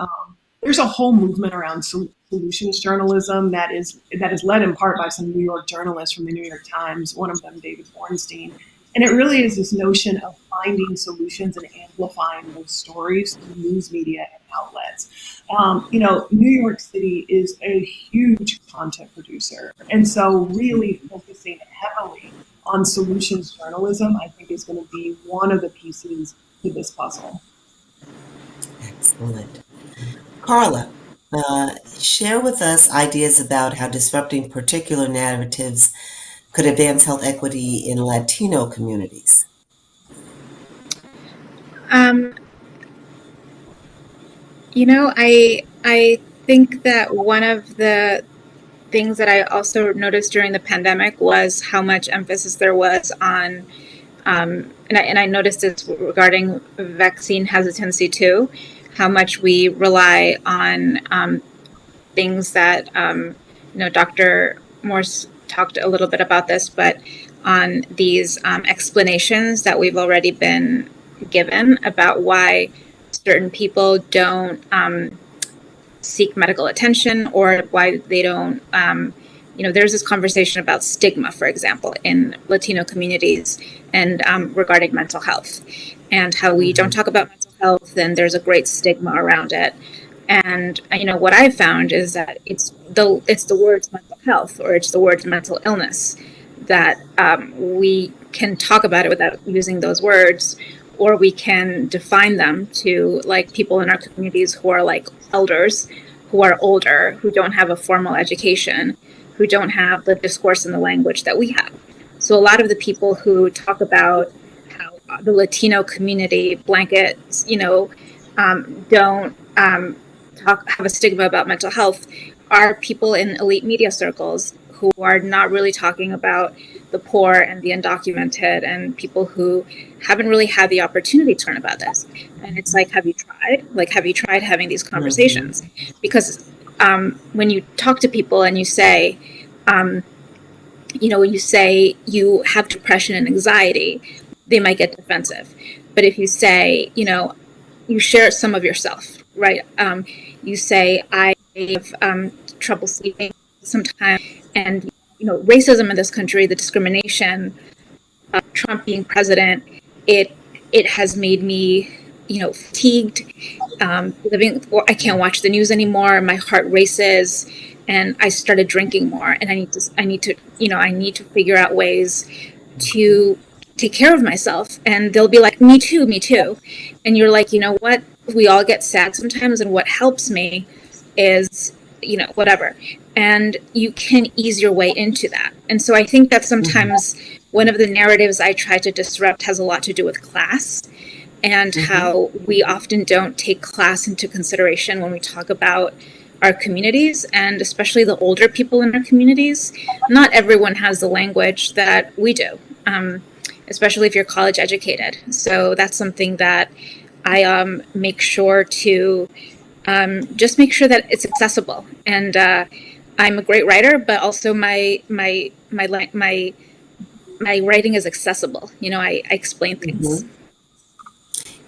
there's a whole movement around solutions journalism that is led in part by some New York journalists from the New York Times, one of them, David Bornstein. And it really is this notion of finding solutions and amplifying those stories through news media and outlets. New York City is a huge content producer. And so really focusing heavily on solutions journalism, I think, is going to be one of the pieces to this puzzle. Excellent. Carla, share with us ideas about how disrupting particular narratives could advance health equity in Latino communities. I think that one of the things that I also noticed during the pandemic was how much emphasis there was on, and I noticed this regarding vaccine hesitancy too, how much we rely on things that, Dr. Morse talked a little bit about this, but on these explanations that we've already been given about why certain people don't seek medical attention or why they don't, there's this conversation about stigma, for example, in Latino communities and regarding mental health and how we don't talk about mental health, and there's a great stigma around it. And what I've found is that it's the words mental health or it's the words mental illness that we can talk about it without using those words, or we can define them to like people in our communities who are like elders, who are older, who don't have a formal education, who don't have the discourse and the language that we have. So a lot of the people who talk about how the Latino community blankets, don't have a stigma about mental health are people in elite media circles who are not really talking about the poor and the undocumented and people who haven't really had the opportunity to learn about this. And it's like, have you tried? Like, have you tried having these conversations? Because when you talk to people and you say, when you say you have depression and anxiety, they might get defensive. But if you say, you share some of yourself, right? You say, I have trouble sleeping sometimes, and racism in this country, the discrimination, Trump being president, it has made me, fatigued. I can't watch the news anymore. My heart races, and I started drinking more. And I need to figure out ways to take care of myself. And they'll be like, me too. And you're like, you know what? We all get sad sometimes, and what helps me is, whatever. And you can ease your way into that. And so I think that sometimes one of the narratives I try to disrupt has a lot to do with class and how we often don't take class into consideration when we talk about our communities, and especially the older people in our communities. Not everyone has the language that we do, especially if you're college educated. So that's something that I make sure to just make sure that it's accessible. And I'm a great writer, but also my writing is accessible. I explain things.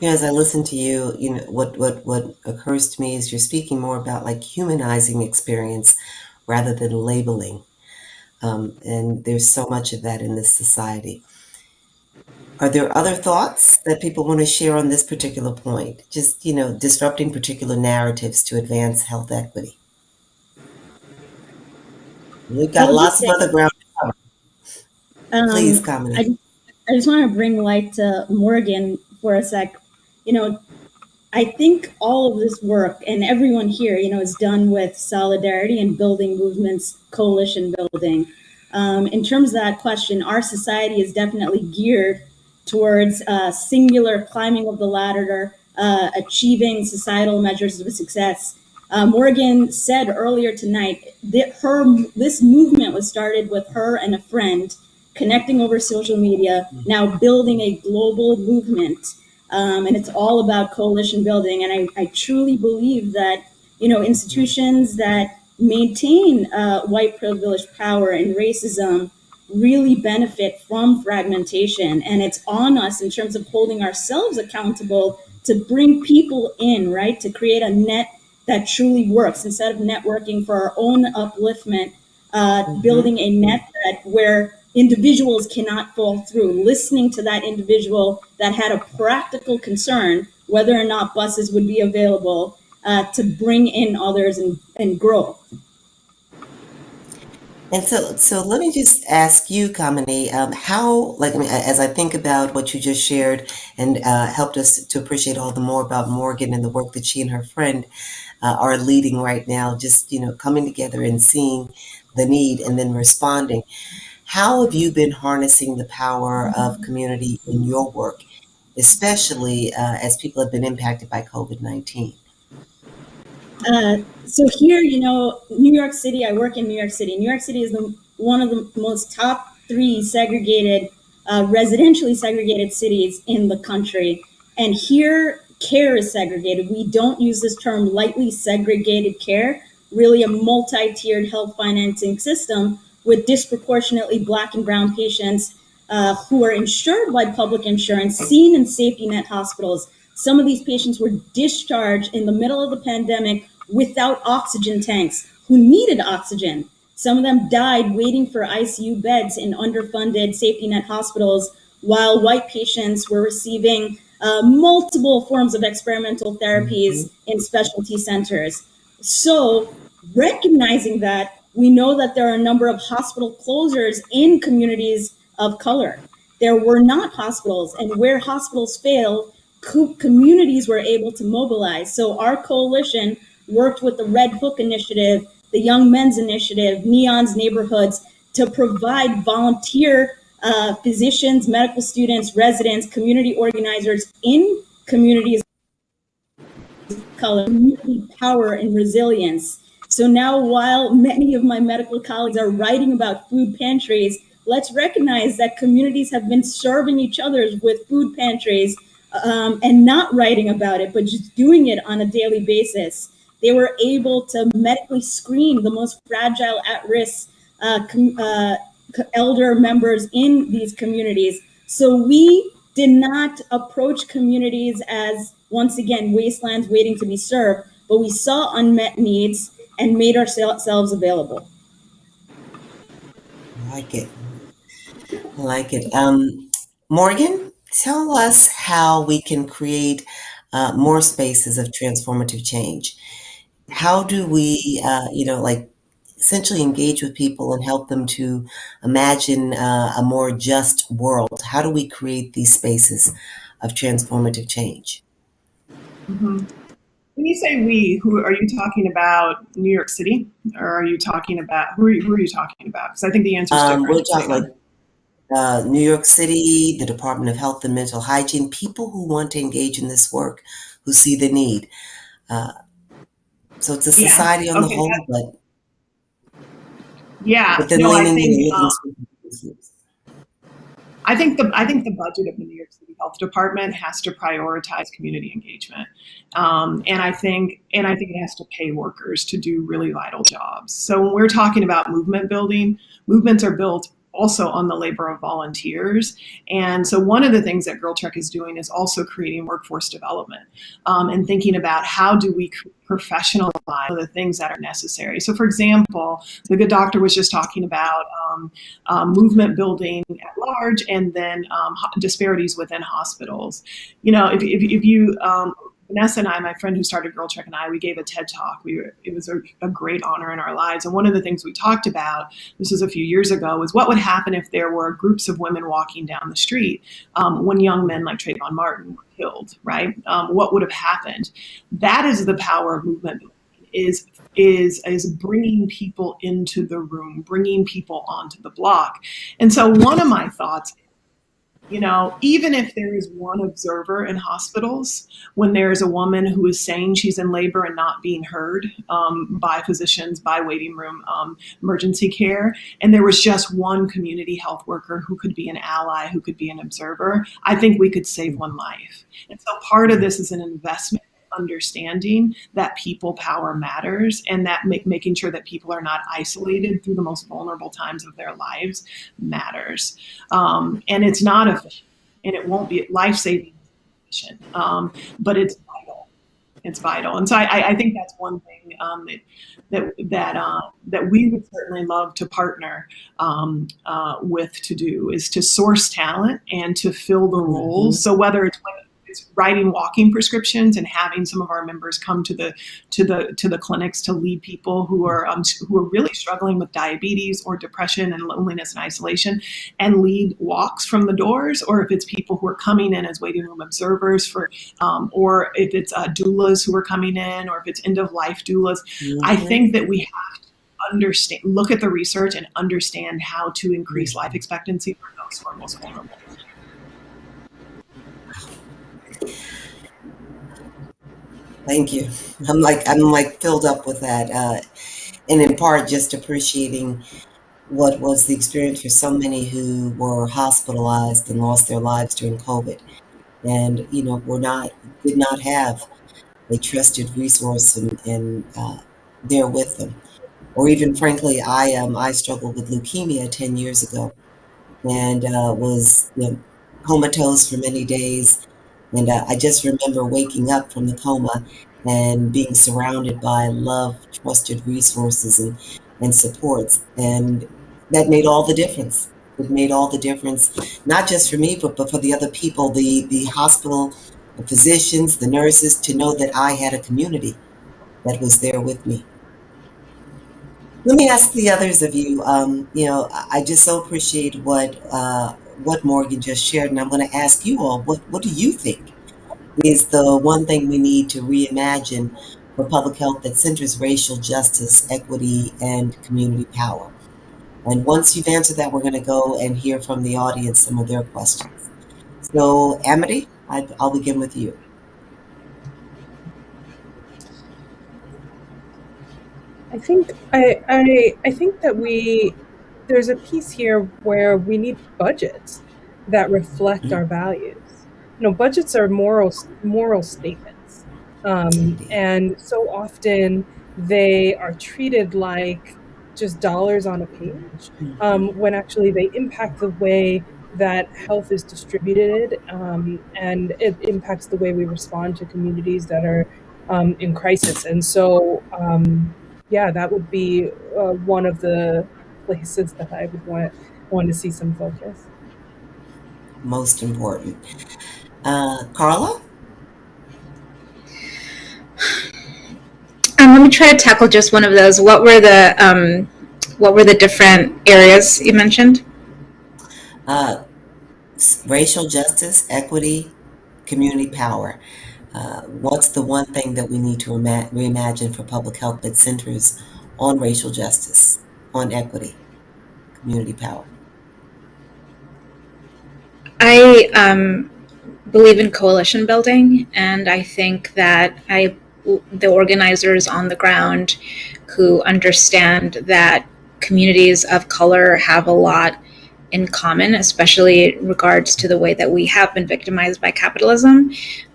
As I listen to you, what occurs to me is you're speaking more about like humanizing experience rather than labeling. And there's so much of that in this society. Are there other thoughts that people want to share on this particular point? Just, disrupting particular narratives to advance health equity. We've got lots of other ground to cover. Please comment. I just want to bring light to Morgan for a sec. I think all of this work and everyone here, is done with solidarity and building movements, coalition building. In terms of that question, our society is definitely geared towards singular climbing of the ladder, achieving societal measures of success. Morgan said earlier tonight that this movement was started with her and a friend connecting over social media, now building a global movement. And it's all about coalition building. And I truly believe that, institutions that maintain white privilege power and racism really benefit from fragmentation. And it's on us in terms of holding ourselves accountable to bring people in, right? To create a net that truly works instead of networking for our own upliftment, building a net where individuals cannot fall through, listening to that individual that had a practical concern, whether or not buses would be available, to bring in others and grow. And so let me just ask you, Kamini, as I think about what you just shared and helped us to appreciate all the more about Morgan and the work that she and her friend are leading right now, just, coming together and seeing the need and then responding. How have you been harnessing the power of community in your work, especially as people have been impacted by COVID-19? So here, New York City, I work in New York City. New York City is one of the most top 3 segregated, residentially segregated cities in the country. And here, care is segregated. We don't use this term lightly, segregated care, really a multi-tiered health financing system with disproportionately Black and brown patients who are insured by public insurance, seen in safety net hospitals. Some of these patients were discharged in the middle of the pandemic without oxygen tanks, who needed oxygen. Some of them died waiting for ICU beds in underfunded safety net hospitals, while white patients were receiving multiple forms of experimental therapies in specialty centers. So recognizing that, we know that there are a number of hospital closures in communities of color. There were not hospitals, and where hospitals failed, communities were able to mobilize. So our coalition worked with the Red Book Initiative, the Young Men's Initiative, Neon's Neighborhoods, to provide volunteer physicians, medical students, residents, community organizers in communities of color, community power and resilience. So now, while many of my medical colleagues are writing about food pantries, let's recognize that communities have been serving each other with food pantries and not writing about it, but just doing it on a daily basis. They were able to medically screen the most fragile, at-risk elder members in these communities. So we did not approach communities as, once again, wastelands waiting to be served, but we saw unmet needs and made ourselves available. I like it. I like it. Morgan, tell us how we can create more spaces of transformative change. How do we, like essentially engage with people and help them to imagine a more just world? How do we create these spaces of transformative change? Mm-hmm. When you say we, who are you talking about? New York City, or are you talking about who are you talking about? Because I think the answer is different. We're talking like New York City, the Department of Health and Mental Hygiene, people who want to engage in this work, who see the need. So it's a society on the whole, but then leaning I think the budget of the New York City Health Department has to prioritize community engagement, and I think it has to pay workers to do really vital jobs. So when we're talking about movement building, movements are built also on the labor of volunteers. And so one of the things that Girl Trek is doing is also creating workforce development and thinking about how do we professionalize the things that are necessary. So for example, the good doctor was just talking about movement building at large and then disparities within hospitals. You know, if you Vanessa and I, my friend who started Girl Trek and I, we gave a TED Talk. It was a great honor in our lives. And one of the things we talked about, this was a few years ago, was what would happen if there were groups of women walking down the street when young men like Trayvon Martin were killed, right? What would have happened? That is the power of movement, is bringing people into the room, bringing people onto the block. And so one of my thoughts, you know, even if there is one observer in hospitals, when there is a woman who is saying she's in labor and not being heard by physicians, by waiting room emergency care, and there was just one community health worker who could be an ally, who could be an observer, I think we could save one life. And so part of this is an investment, understanding that people power matters, and that making sure that people are not isolated through the most vulnerable times of their lives matters. And it's not efficient, and it won't be life-saving efficient, but it's vital. It's vital. And so I think that's one thing that we would certainly love to partner with to do, is to source talent and to fill the roles. So whether it's writing walking prescriptions and having some of our members come to the clinics to lead people who are really struggling with diabetes or depression and loneliness and isolation, and lead walks from the doors, or if it's people who are coming in as waiting room observers for, or if it's doulas who are coming in, or if it's end of life doulas. I think that we have to look at the research and understand how to increase life expectancy for those who are most vulnerable. Thank you. I'm like filled up with that, and in part just appreciating what was the experience for so many who were hospitalized and lost their lives during COVID, and you know did not have a trusted resource and there with them, or even frankly, I struggled with leukemia 10 years ago, and was comatose for many days. And I just remember waking up from the coma and being surrounded by love, trusted resources and supports. And that made all the difference. It made all the difference, not just for me, but for the other people, the hospital, the physicians, the nurses, to know that I had a community that was there with me. Let me ask the others of you, I just so appreciate what Morgan just shared, and I'm going to ask you all, what do you think is the one thing we need to reimagine for public health that centers racial justice, equity, and community power? And once you've answered that, we're going to go and hear from the audience some of their questions. So, Amity, I'll begin with you. I think that there's a piece here where we need budgets that reflect our values. You know, budgets are moral statements, Indeed. and so often they are treated like just dollars on a page, when actually they impact the way that health is distributed, and it impacts the way we respond to communities that are in crisis. And so, yeah, that would be one of the places that I would want to see some focus. Most important. Carla? Let me try to tackle just one of those. What were the different areas you mentioned? Racial justice, equity, community power. What's the one thing that we need to reimagine for public health that centers on racial justice, on equity, community power? I believe in coalition building, and I think that the organizers on the ground who understand that communities of color have a lot in common, especially in regards to the way that we have been victimized by capitalism.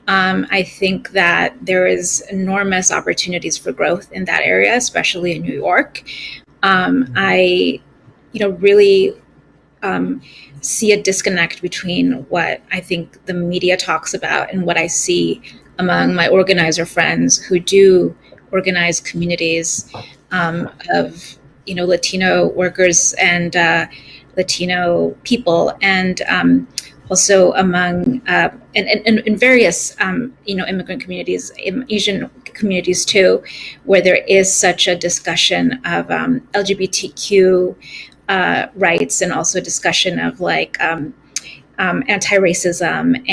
I think that there is enormous opportunities for growth in that area, especially in New York. I, really see a disconnect between what I think the media talks about and what I see among my organizer friends who do organize communities of Latino workers and Latino people, and also among in various immigrant communities, Asian communities too, where there is such a discussion of LGBTQ rights, and also discussion of anti-racism,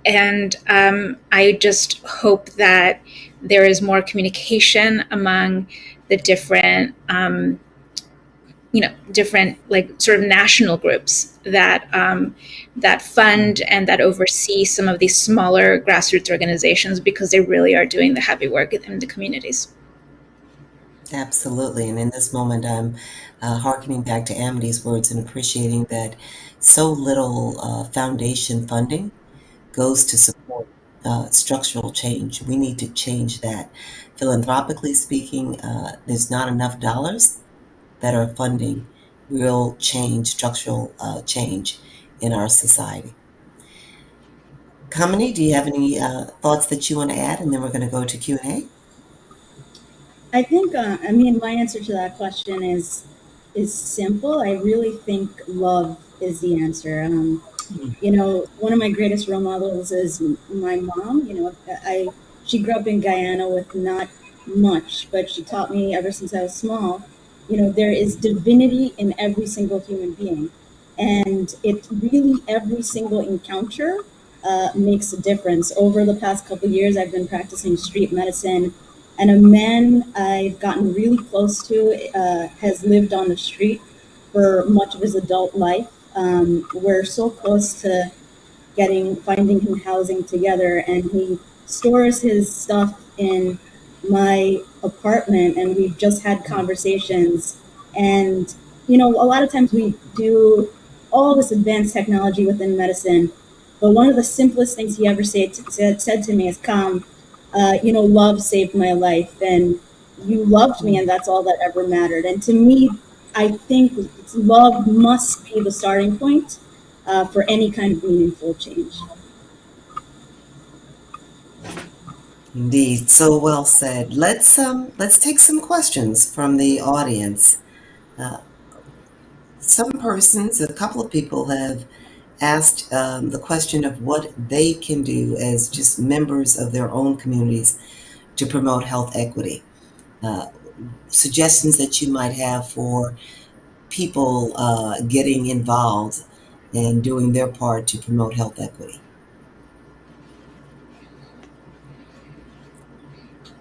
and I just hope that there is more communication among the different different sort of national groups that that fund and that oversee some of these smaller grassroots organizations, because they really are doing the heavy work in the communities. Absolutely. And in this moment, I'm hearkening back to Amity's words and appreciating that so little foundation funding goes to support structural change. We need to change that. Philanthropically speaking, there's not enough dollars that are funding real change, structural change in our society. Kamini, do you have any thoughts that you want to add? And then we're going to go to Q&A. I think, my answer to that question is simple. I really think love is the answer. One of my greatest role models is my mom. She grew up in Guyana with not much, but she taught me ever since I was small. There is divinity in every single human being, and it really every single encounter makes a difference. Over the past couple of years, I've been practicing street medicine, and a man I've gotten really close to has lived on the street for much of his adult life. We're so close to finding him housing together, and he stores his stuff in my apartment, and we've just had conversations. And a lot of times we do all this advanced technology within medicine, but one of the simplest things he ever said to me is, "Come, love saved my life, and you loved me, and that's all that ever mattered." And to me, I think love must be the starting point for any kind of meaningful change. Indeed, so well said. Let's take some questions from the audience. A couple of people have asked the question of what they can do as just members of their own communities to promote health equity. Suggestions that you might have for people getting involved and doing their part to promote health equity.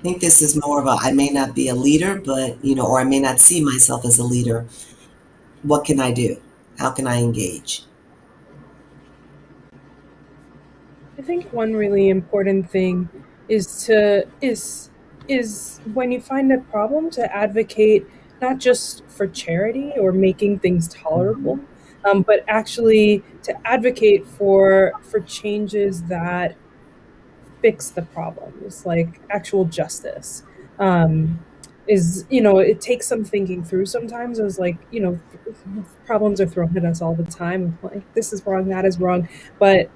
think this is more of a, I may not be a leader, but, or I may not see myself as a leader. What can I do? How can I engage? I think one really important thing is when you find a problem to advocate not just for charity or making things Mm-hmm. tolerable, but actually to advocate for changes that fix the problems, like actual justice. Is it takes some thinking through sometimes. It was like, problems are thrown at us all the time, like this is wrong, that is wrong, but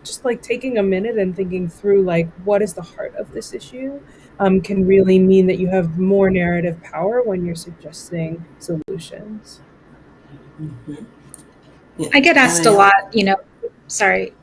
just like taking a minute and thinking through like what is the heart of this issue can really mean that you have more narrative power when you're suggesting solutions. Mm-hmm. Yeah. I get asked a Emma, lot, sorry.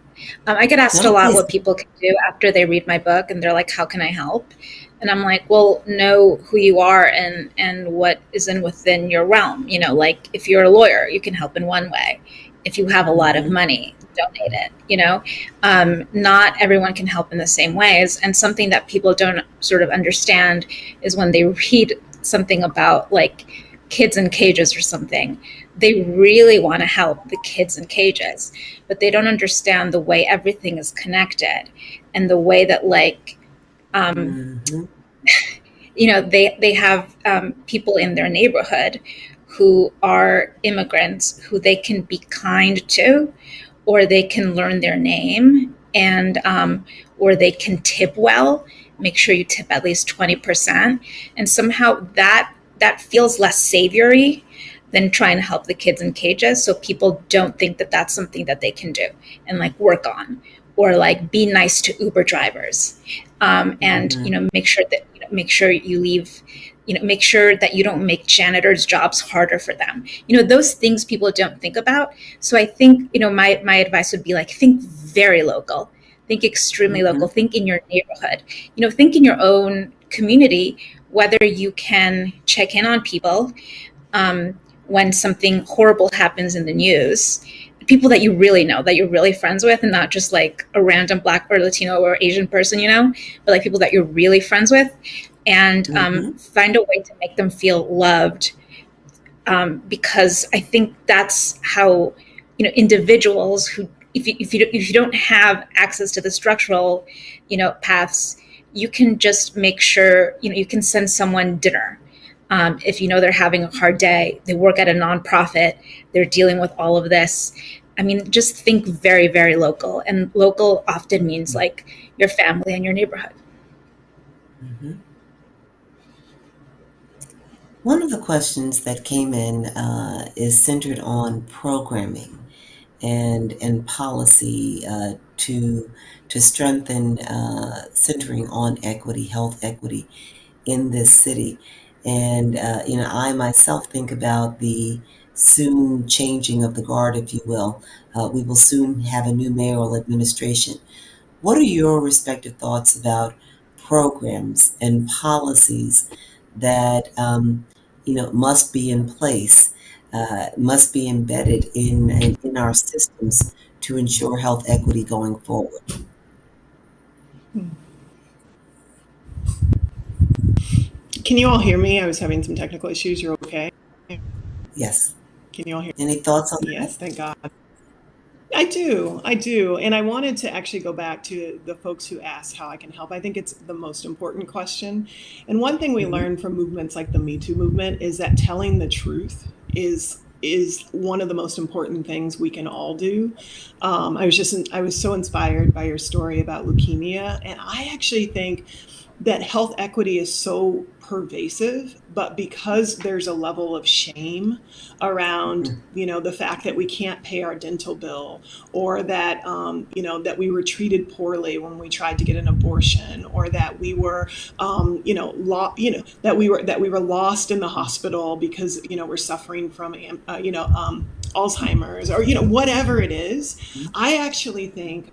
I get asked a no, lot please. what people can do after they read my book, and they're like, "How can I help?" And I'm like, "Well, know who you are and what is within your realm. Like if you're a lawyer, you can help in one way. If you have a lot of Mm-hmm. money, donate it. Not everyone can help in the same ways. And something that people don't sort of understand is when they read something about like kids in cages or something, they really want to help the kids in cages, but they don't understand the way everything is connected and the way that like um, Mm-hmm. they have people in their neighborhood who are immigrants who they can be kind to, or they can learn their name, and or they can tip well. Make sure you tip at least 20%, and somehow that feels less savory than trying to help the kids in cages. So people don't think that that's something that they can do and like work on, or like be nice to Uber drivers, and Mm-hmm. make sure that make sure you leave. Make sure that you don't make janitors' jobs harder for them. Those things people don't think about. So I think, my advice would be like, think very local, think extremely Mm-hmm. local, think in your neighborhood, think in your own community, whether you can check in on people when something horrible happens in the news, people that you really know, that you're really friends with, and not just like a random Black or Latino or Asian person, but like people that you're really friends with, and Mm-hmm. find a way to make them feel loved. Because I think that's how, individuals who, if you don't have access to the structural, paths, you can just make sure, you can send someone dinner. If they're having a hard day, they work at a nonprofit, they're dealing with all of this. I mean, just think very, very local. And local often means like your family and your neighborhood. Mm-hmm. One of the questions that came in is centered on programming and policy to strengthen centering on equity, health equity in this city. And I myself think about the soon changing of the guard, if you will. We will soon have a new mayoral administration. What are your respective thoughts about programs and policies that must be in place, must be embedded in our systems to ensure health equity going forward? Can you all hear me? I was having some technical issues. You're okay? Yes. Can you all hear Any thoughts on me? that? Yes, thank God. I do. And I wanted to actually go back to the folks who asked how I can help. I think it's the most important question. And one thing we Mm-hmm. learned from movements like the Me Too movement is that telling the truth is one of the most important things we can all do. I was so inspired by your story about leukemia, and I actually think that health equity is so pervasive, but because there's a level of shame around, the fact that we can't pay our dental bill, or that, that we were treated poorly when we tried to get an abortion, or that we were, that we were lost in the hospital because, we're suffering from, Alzheimer's, or, whatever it is. I actually think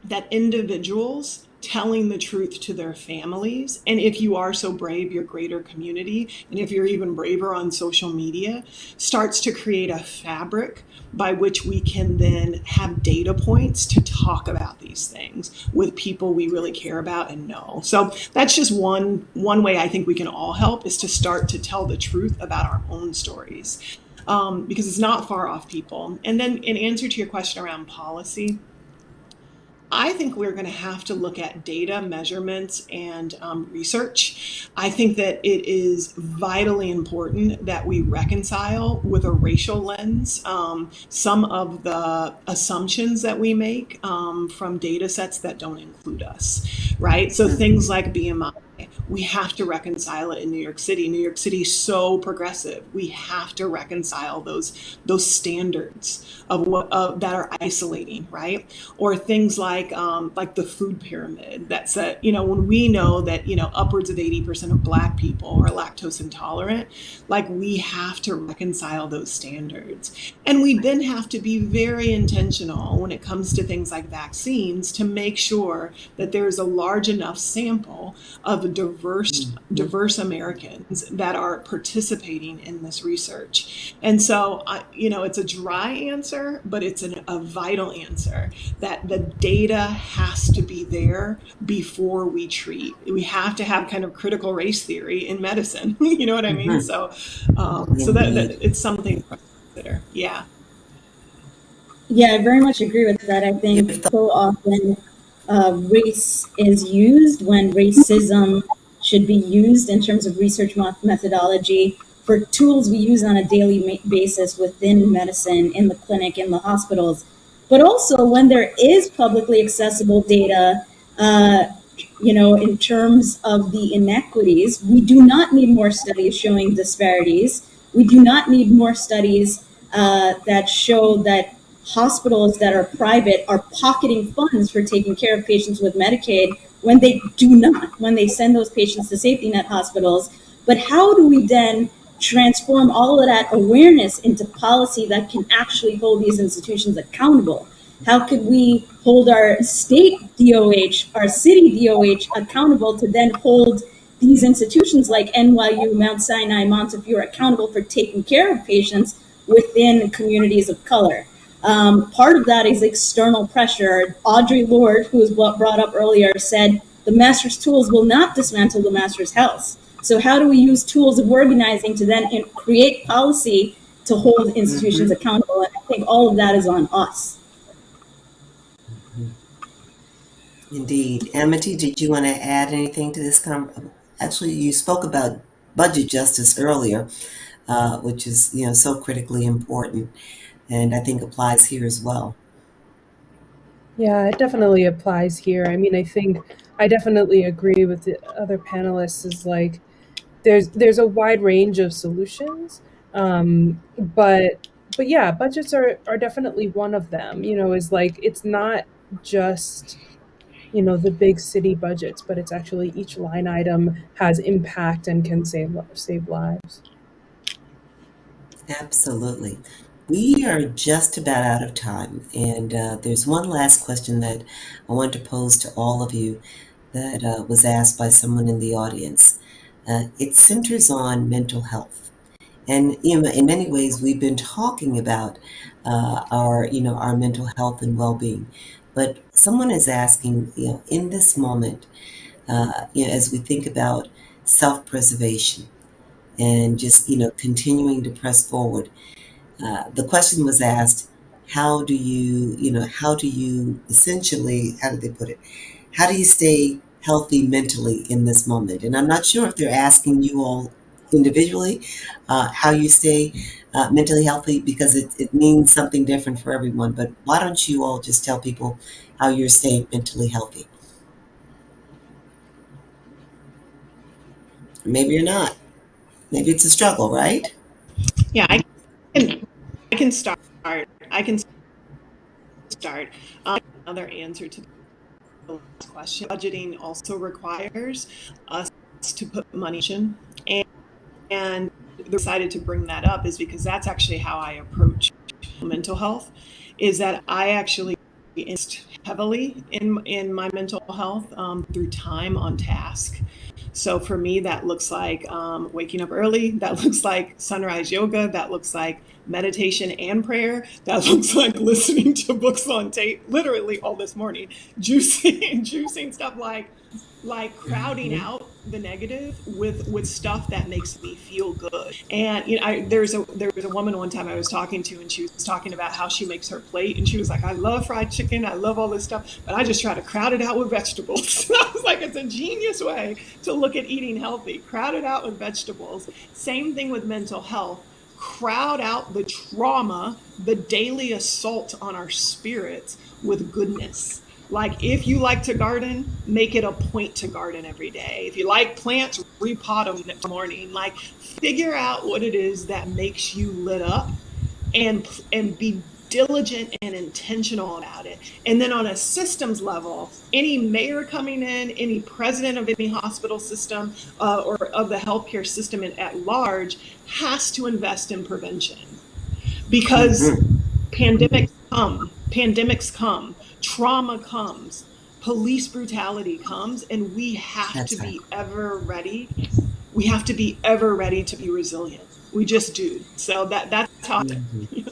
that individuals telling the truth to their families, and if you are so brave, your greater community, and if you're even braver on social media, starts to create a fabric by which we can then have data points to talk about these things with people we really care about and know. So that's just one way I think we can all help, is to start to tell the truth about our own stories, because it's not far off people. And then in answer to your question around policy, I think we're going to have to look at data, measurements, and research. I think that it is vitally important that we reconcile with a racial lens some of the assumptions that we make from data sets that don't include us, right? So things like BMI, we have to reconcile it in New York City. New York City is so progressive. We have to reconcile those standards of what that are isolating, right? Or things like the food pyramid. That's when we know that upwards of 80% of Black people are lactose intolerant, like we have to reconcile those standards. And we then have to be very intentional when it comes to things like vaccines to make sure that there's a large enough sample of diverse Americans that are participating in this research. And so, it's a dry answer, but it's a vital answer, that the data has to be there before we treat. We have to have kind of critical race theory in medicine. You know what I mean? So, that it's something to consider. Yeah. Yeah, I very much agree with that. I think so often race is used when racism should be used in terms of research methodology for tools we use on a daily basis within medicine, in the clinic, in the hospitals. But also when there is publicly accessible data, in terms of the inequities, we do not need more studies showing disparities. We do not need more studies that show that hospitals that are private are pocketing funds for taking care of patients with Medicaid when they do not, when they send those patients to safety net hospitals. But how do we then transform all of that awareness into policy that can actually hold these institutions accountable? How could we hold our state DOH, our city DOH accountable to then hold these institutions like NYU, Mount Sinai, Montefiore accountable for taking care of patients within communities of color? Part of that is external pressure. Audre Lorde, who was brought up earlier, said the master's tools will not dismantle the master's house. So how do we use tools of organizing to then create policy to hold institutions accountable? And I think all of that is on us. Indeed. Amity, did you want to add anything to this? Actually, you spoke about budget justice earlier, which is so critically important, and I think applies here as well. Yeah, it definitely applies here. I mean, I think I definitely agree with the other panelists. Is like there's a wide range of solutions, but yeah, budgets are definitely one of them. Is like it's not just the big city budgets, but it's actually each line item has impact and can save lives. Absolutely. We are just about out of time, and there's one last question that I want to pose to all of you that was asked by someone in the audience. It centers on mental health, and in many ways, we've been talking about our mental health and well-being. But someone is asking, in this moment, as we think about self-preservation and just continuing to press forward. The question was asked, how do you essentially, how did they put it? How do you stay healthy mentally in this moment? And I'm not sure if they're asking you all individually how you stay mentally healthy, because it means something different for everyone. But why don't you all just tell people how you're staying mentally healthy? Maybe you're not. Maybe it's a struggle, right? Yeah, I can start. I can start. Another answer to the last question. Budgeting also requires us to put money in, and decided to bring that up is because that's actually how I approach mental health. Is that I actually invest heavily in my mental health through time on task. So for me, that looks like waking up early. That looks like sunrise yoga. That looks like meditation and prayer. That looks like listening to books on tape, literally all this morning, juicing stuff like crowding out the negative with stuff that makes me feel good. And there was a woman one time I was talking to, and she was talking about how she makes her plate, and she was like, I love fried chicken, I love all this stuff, but I just try to crowd it out with vegetables. I was like, it's a genius way to look at eating healthy. Crowd it out with vegetables. Same thing with mental health. Crowd out the trauma, the daily assault on our spirits with goodness. Like, if you like to garden, make it a point to garden every day. If you like plants, repot them in the morning. Like, figure out what it is that makes you lit up, and be diligent and intentional about it. And then on a systems level, any mayor coming in, any president of any hospital system or of the healthcare system at large has to invest in prevention, because pandemics come, trauma comes, police brutality comes, and we have to be ever ready. We have to be ever ready to be resilient. We just do. So that's how I think.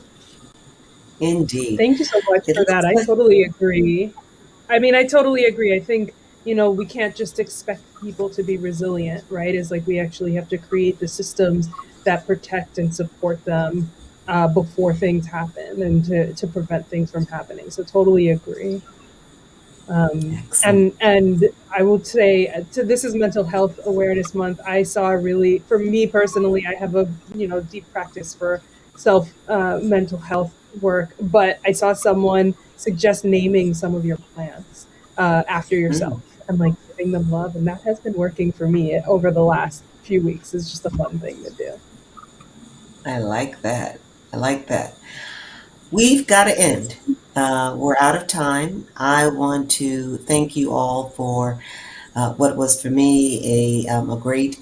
Indeed. Thank you so much for that. I totally agree. I mean, I totally agree. I think, we can't just expect people to be resilient, right? It's like we actually have to create the systems that protect and support them before things happen, and to prevent things from happening. So totally agree. And I will say, this is Mental Health Awareness Month. I saw for me personally, I have a deep practice for self mental health work, but I saw someone suggest naming some of your plants after yourself and like giving them love, and that has been working for me over the last few weeks. It's just a fun thing to do. I like that. We've got to end. We're out of time. I want to thank you all for what was for me a great,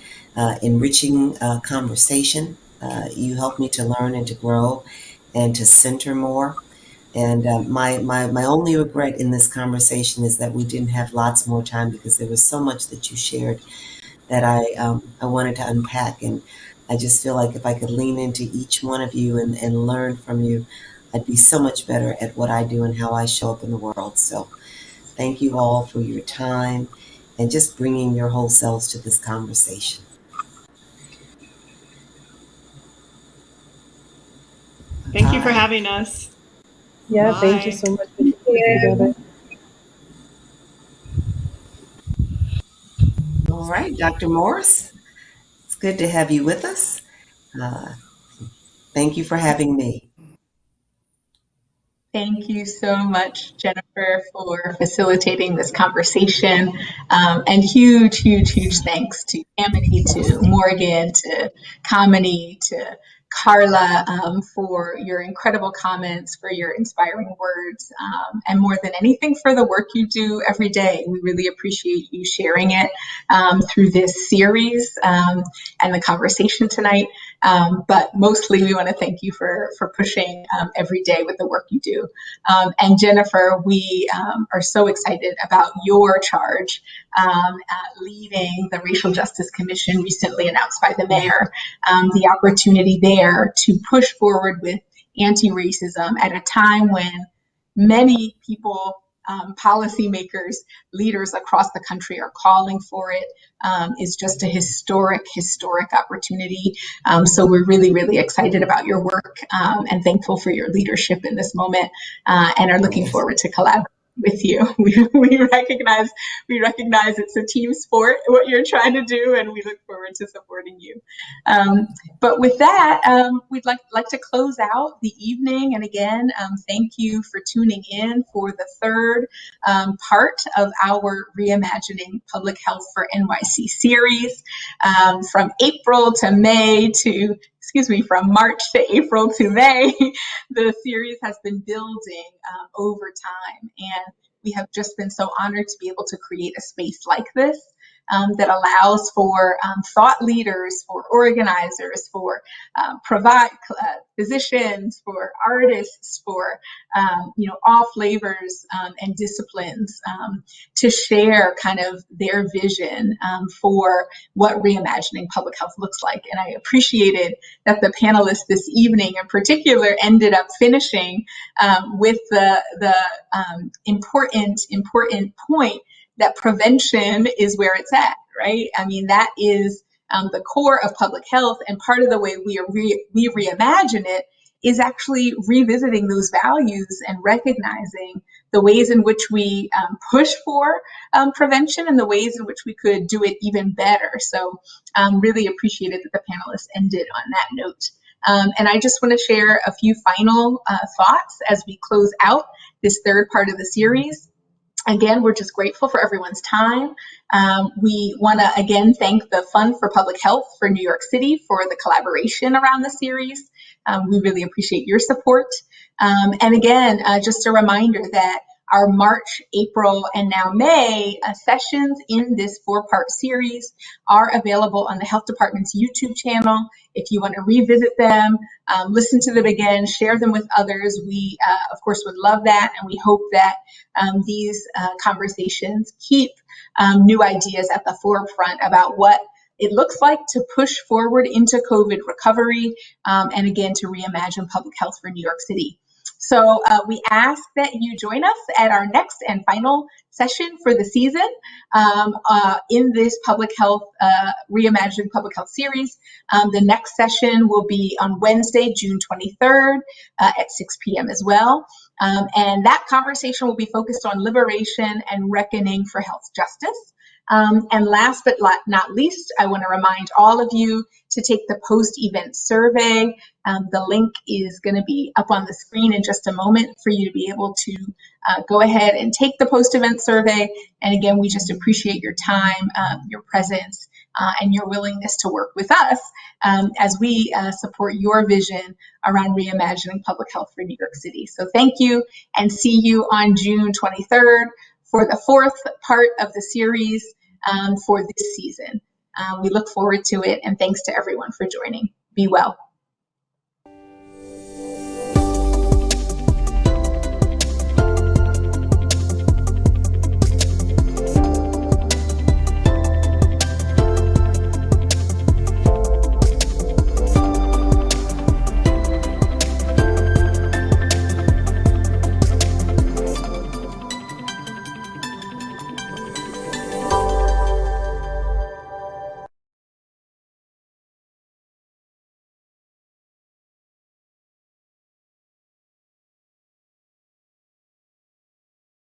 enriching conversation. You helped me to learn and to grow and to center more. And my only regret in this conversation is that we didn't have lots more time, because there was so much that you shared that I wanted to unpack. And I just feel like if I could lean into each one of you and learn from you, I'd be so much better at what I do and how I show up in the world. So thank you all for your time and just bringing your whole selves to this conversation. Thank you for having us. Yeah, Bye. Thank you so much for being together. All right, Dr. Morris, it's good to have you with us. Thank you for having me. Thank you so much, Jennifer, for facilitating this conversation. And huge thanks to Amity, to Morgan, to Kamini, to Carla, for your incredible comments, for your inspiring words, and more than anything, for the work you do every day. We really appreciate you sharing it through this series and the conversation tonight. But mostly we want to thank you for pushing every day with the work you do. And Jennifer, we are so excited about your charge leading the Racial Justice Commission recently announced by the mayor, the opportunity there to push forward with anti-racism at a time when many people, policymakers, leaders across the country are calling for it, is just a historic opportunity. So we're really excited about your work and thankful for your leadership in this moment, and are looking forward to collaborating with you. We recognize it's a team sport, what you're trying to do, and we look forward to supporting you. But with that, we'd like to close out the evening. And again, thank you for tuning in for the third part of our Reimagining Public Health for NYC series. From March to April to May, the series has been building over time. And we have just been so honored to be able to create a space like this that allows for thought leaders, for organizers, for physicians, for artists, for all flavors and disciplines to share kind of their vision for what reimagining public health looks like. And I appreciated that the panelists this evening in particular ended up finishing with the important point that prevention is where it's at, right? I mean, that is the core of public health, and part of the way we reimagine it is actually revisiting those values and recognizing the ways in which we push for prevention and the ways in which we could do it even better. So really appreciated that the panelists ended on that note. And I just want to share a few final thoughts as we close out this third part of the series. Again, we're just grateful for everyone's time. We want to, again, thank the Fund for Public Health for New York City for the collaboration around the series. We really appreciate your support. And again, just a reminder that our March, April, and now May sessions in this 4-part series are available on the Health Department's YouTube channel. If you want to revisit them, listen to them again, share them with others, we, of course, would love that. And we hope that these conversations keep new ideas at the forefront about what it looks like to push forward into COVID recovery and, again, to reimagine public health for New York City. So we ask that you join us at our next and final session for the season in this public health, Reimagining Public Health series. The next session will be on Wednesday, June 23rd at 6 p.m. as well. And that conversation will be focused on liberation and reckoning for health justice. And last but not least, I want to remind all of you to take the post-event survey. The link is going to be up on the screen in just a moment for you to be able to go ahead and take the post-event survey. And again, we just appreciate your time, your presence, and your willingness to work with us as we support your vision around reimagining public health for New York City. So thank you, and see you on June 23rd for the 4th part of the series for this season. We look forward to it, and thanks to everyone for joining. Be well.